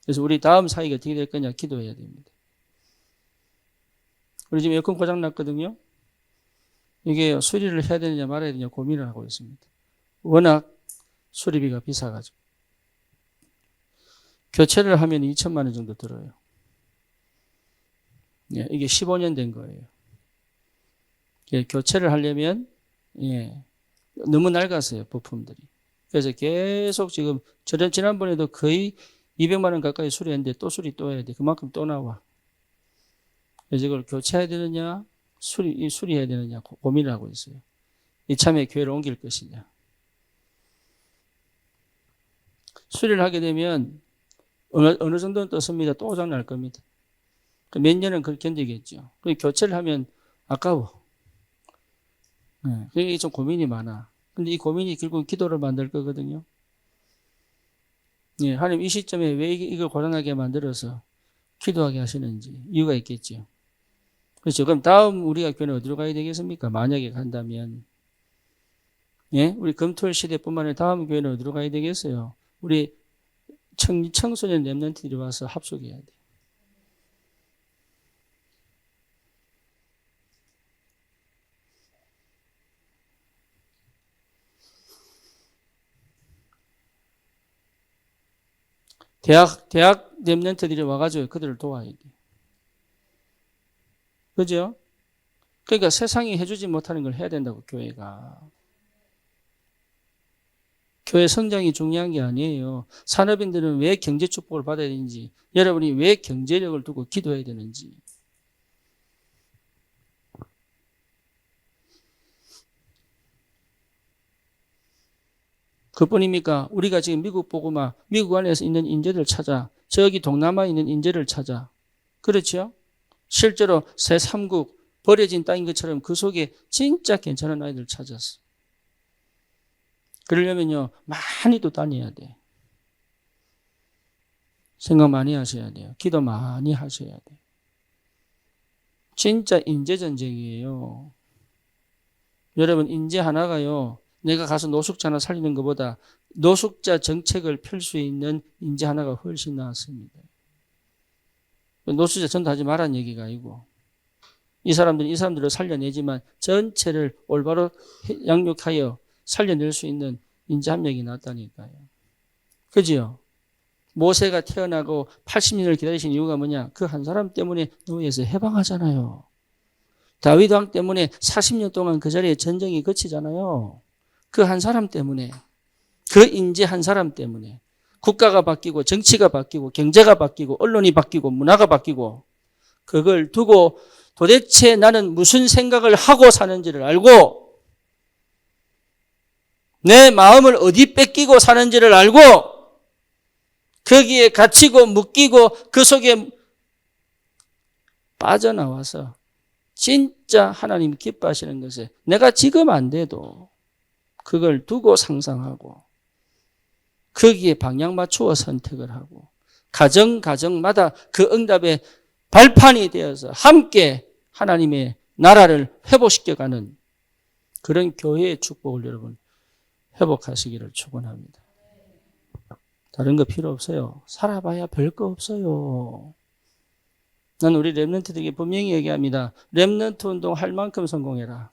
그래서 우리 다음 사역이 어떻게 될 거냐 기도해야 됩니다. 우리 지금 에어컨 고장 났거든요. 이게 수리를 해야 되느냐 말아야 되느냐 고민을 하고 있습니다. 워낙 수리비가 비싸가지고. 교체를 하면 2천만 원 정도 들어요. 예, 이게 15년 된 거예요. 예, 교체를 하려면 너무 낡았어요, 부품들이. 그래서 계속 지금 지난번에도 거의 200만 원 가까이 수리했는데 또 수리 또 해야 돼. 그만큼 또 나와. 그래서 이걸 교체해야 되느냐 수리해야 되느냐 고민을 하고 있어요. 이참에 교회를 옮길 것이냐. 수리를 하게 되면 어느 정도는 떴습니다. 또 고장 날 겁니다. 몇 년은 그걸 견디겠죠. 교체를 하면 아까워. 그게 좀 고민이 많아. 근데 이 고민이 결국 기도를 만들 거거든요. 예, 하나님 이 시점에 왜 이걸 고장나게 만들어서 기도하게 하시는지 이유가 있겠죠. 그렇죠. 그럼 다음 우리가 교회는 어디로 가야 되겠습니까? 만약에 간다면. 예, 우리 금토일 시대뿐만 아니라 다음 교회는 어디로 가야 되겠어요? 우리 청소년 렘넌트들이 와서 합숙해야 돼. 대학 렘넌트들이 와가지고 그들을 도와야 돼. 그죠? 그러니까 세상이 해주지 못하는 걸 해야 된다고, 교회가. 교회 성장이 중요한 게 아니에요. 산업인들은 왜 경제 축복을 받아야 되는지, 여러분이 왜 경제력을 두고 기도해야 되는지. 그뿐입니까? 우리가 지금 미국 보고 막 미국 안에서 있는 인재들 찾아, 저기 동남아에 있는 인재를 찾아. 그렇죠? 실제로 새3국 버려진 땅인 것처럼 그 속에 진짜 괜찮은 아이들 찾았어. 그러려면요, 많이 또 다녀야 돼. 생각 많이 하셔야 돼요. 기도 많이 하셔야 돼요. 진짜 인재 전쟁이에요. 여러분, 인재 하나가요, 내가 가서 노숙자 하나 살리는 것보다 노숙자 정책을 펼 수 있는 인재 하나가 훨씬 낫습니다. 노숙자 전도 하지 말라는 얘기가 아니고, 이 사람들을 살려내지만 전체를 올바로 양육하여 살려낼 수 있는 인재 한 명이 낫다니까요. 그지요? 모세가 태어나고 80년을 기다리신 이유가 뭐냐? 그 한 사람 때문에 노예에서 해방하잖아요. 다윗 왕 때문에 40년 동안 그 자리에 전쟁이 그치잖아요. 그 한 사람 때문에, 그 인재 한 사람 때문에 국가가 바뀌고 정치가 바뀌고 경제가 바뀌고 언론이 바뀌고 문화가 바뀌고 그걸 두고 도대체 나는 무슨 생각을 하고 사는지를 알고 내 마음을 어디 뺏기고 사는지를 알고 거기에 갇히고 묶이고 그 속에 빠져나와서 진짜 하나님 기뻐하시는 것에 내가 지금 안 돼도 그걸 두고 상상하고 거기에 방향 맞추어 선택을 하고 가정마다 그 응답의 발판이 되어서 함께 하나님의 나라를 회복시켜가는 그런 교회의 축복을 여러분 회복하시기를 축원합니다. 다른 거 필요 없어요. 살아봐야 별거 없어요. 난 우리 렘넌트들에게 분명히 얘기합니다. 렘넌트 운동 할 만큼 성공해라.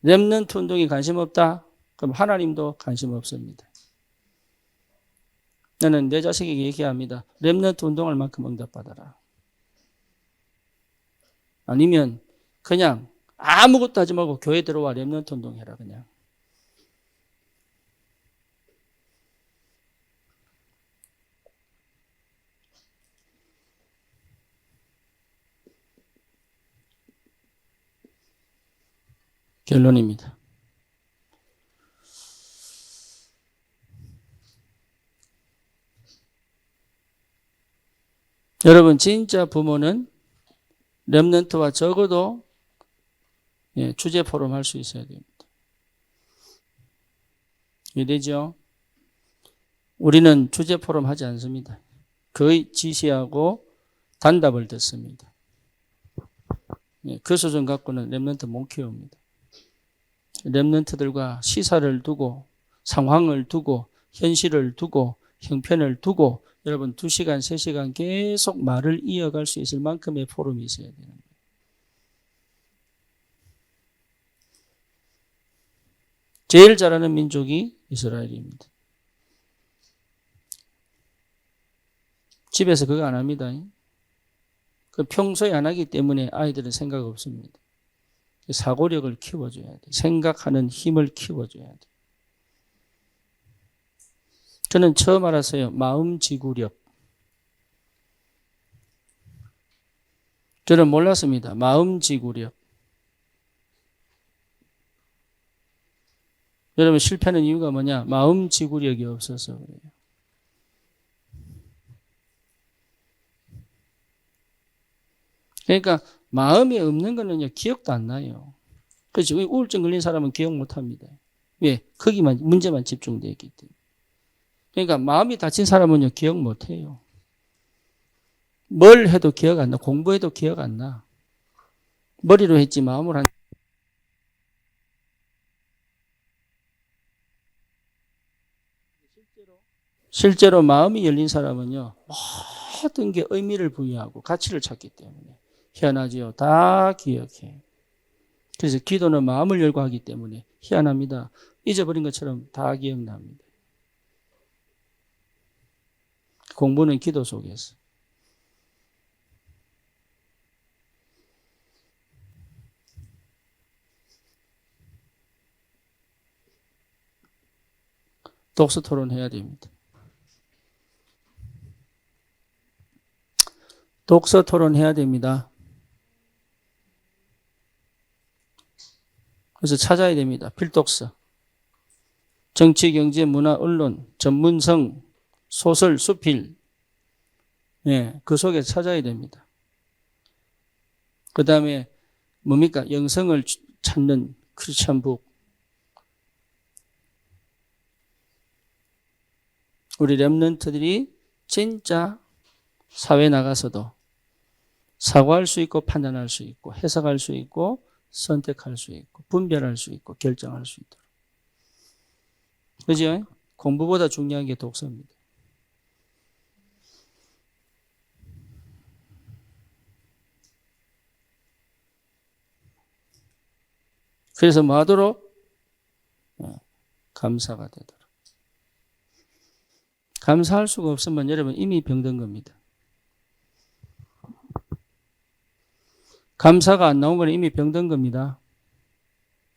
렘넌트 운동에 관심 없다? 그럼 하나님도 관심 없습니다. 나는 내 자식에게 얘기합니다. 렘넌트 운동할 만큼 응답받아라. 아니면 그냥 아무것도 하지 말고 교회 들어와 렘넌트 운동해라 그냥. 결론입니다. 여러분 진짜 부모는 렘넌트와 적어도 주제 포럼 할 수 있어야 됩니다. 이해되죠? 우리는 주제 포럼 하지 않습니다. 거의 지시하고 단답을 듣습니다. 그 수준 갖고는 렘넌트 못 키웁니다. 렘넌트들과 시사를 두고 상황을 두고 현실을 두고 형편을 두고 여러분 2시간, 3시간 계속 말을 이어갈 수 있을 만큼의 포럼이 있어야 되는 거예요. 제일 잘하는 민족이 이스라엘입니다. 집에서 그거 안 합니다. 그 평소에 안 하기 때문에 아이들은 생각 없습니다. 사고력을 키워줘야 돼. 생각하는 힘을 키워줘야 돼. 저는 처음 알았어요. 마음지구력. 저는 몰랐습니다. 마음지구력. 여러분 실패하는 이유가 뭐냐? 마음지구력이 없어서 그래요. 그러니까 마음이 없는 거는요, 기억도 안 나요. 그렇죠. 우울증 걸린 사람은 기억 못 합니다. 왜? 거기만, 문제만 집중되어 있기 때문에. 그러니까 마음이 다친 사람은요, 기억 못 해요. 뭘 해도 기억 안 나. 공부해도 기억 안 나. 머리로 했지 마음으로 한. 실제로 마음이 열린 사람은요, 모든 게 의미를 부여하고 가치를 찾기 때문에 희한하지요. 다 기억해. 그래서 기도는 마음을 열고 하기 때문에 희한합니다. 잊어버린 것처럼 다 기억납니다. 공부는 기도 속에서. 독서 토론 해야 됩니다. 독서 토론 해야 됩니다. 그래서 찾아야 됩니다. 필독서. 정치, 경제, 문화, 언론, 전문성, 소설, 수필. 그 속에 찾아야 됩니다. 그 다음에 뭡니까? 영성을 찾는 크리스천 북. 우리 렘넌트들이 진짜 사회 나가서도 사고할 수 있고 판단할 수 있고 해석할 수 있고 선택할 수 있고 분별할 수 있고 결정할 수 있도록. 그죠? 공부보다 중요한 게 독서입니다. 그래서 뭐 하도록? 감사가 되도록. 감사할 수가 없으면 여러분 이미 병든 겁니다. 감사가 안 나온 건 이미 병든 겁니다.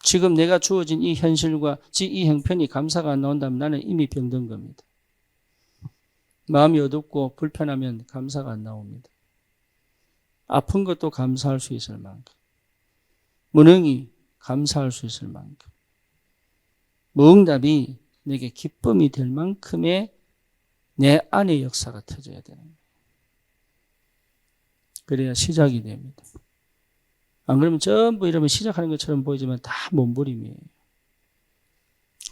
지금 내가 주어진 이 현실과 이 형편이 감사가 안 나온다면 나는 이미 병든 겁니다. 마음이 어둡고 불편하면 감사가 안 나옵니다. 아픈 것도 감사할 수 있을 만큼. 무능히 감사할 수 있을 만큼. 무응답이 내게 기쁨이 될 만큼의 내 안의 역사가 터져야 되는 거예요. 그래야 시작이 됩니다. 안 그러면 전부 이러면 시작하는 것처럼 보이지만 다 몸부림이에요.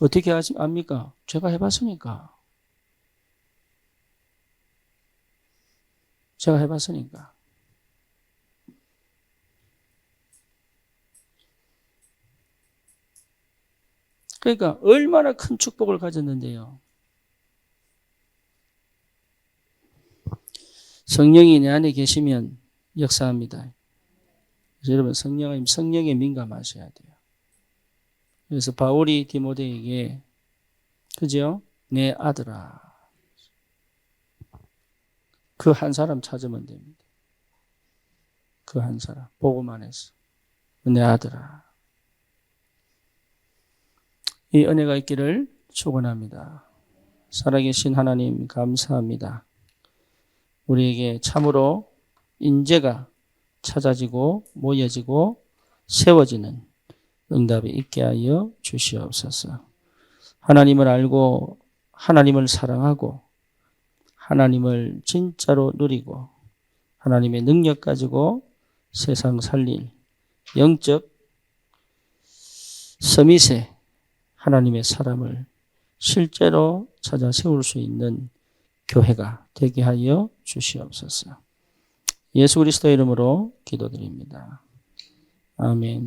어떻게 압니까? 제가 해봤으니까. 제가 해봤으니까. 그러니까 얼마나 큰 축복을 가졌는데요. 성령이 내 안에 계시면 역사합니다. 그래서 여러분 성령에 민감하셔야 돼요. 그래서 바울이 디모데에게 그죠? 내 아들아. 그 한 사람 찾으면 됩니다. 그 한 사람 보고만 해서 내 아들아. 이 은혜가 있기를 축원합니다. 살아계신 하나님 감사합니다. 우리에게 참으로 인재가 찾아지고 모여지고 세워지는 응답이 있게 하여 주시옵소서. 하나님을 알고 하나님을 사랑하고 하나님을 진짜로 누리고 하나님의 능력 가지고 세상 살릴 영적 서밋에 하나님의 사람을 실제로 찾아 세울 수 있는 교회가 되게 하여 주시옵소서. 예수 그리스도의 이름으로 기도드립니다. 아멘.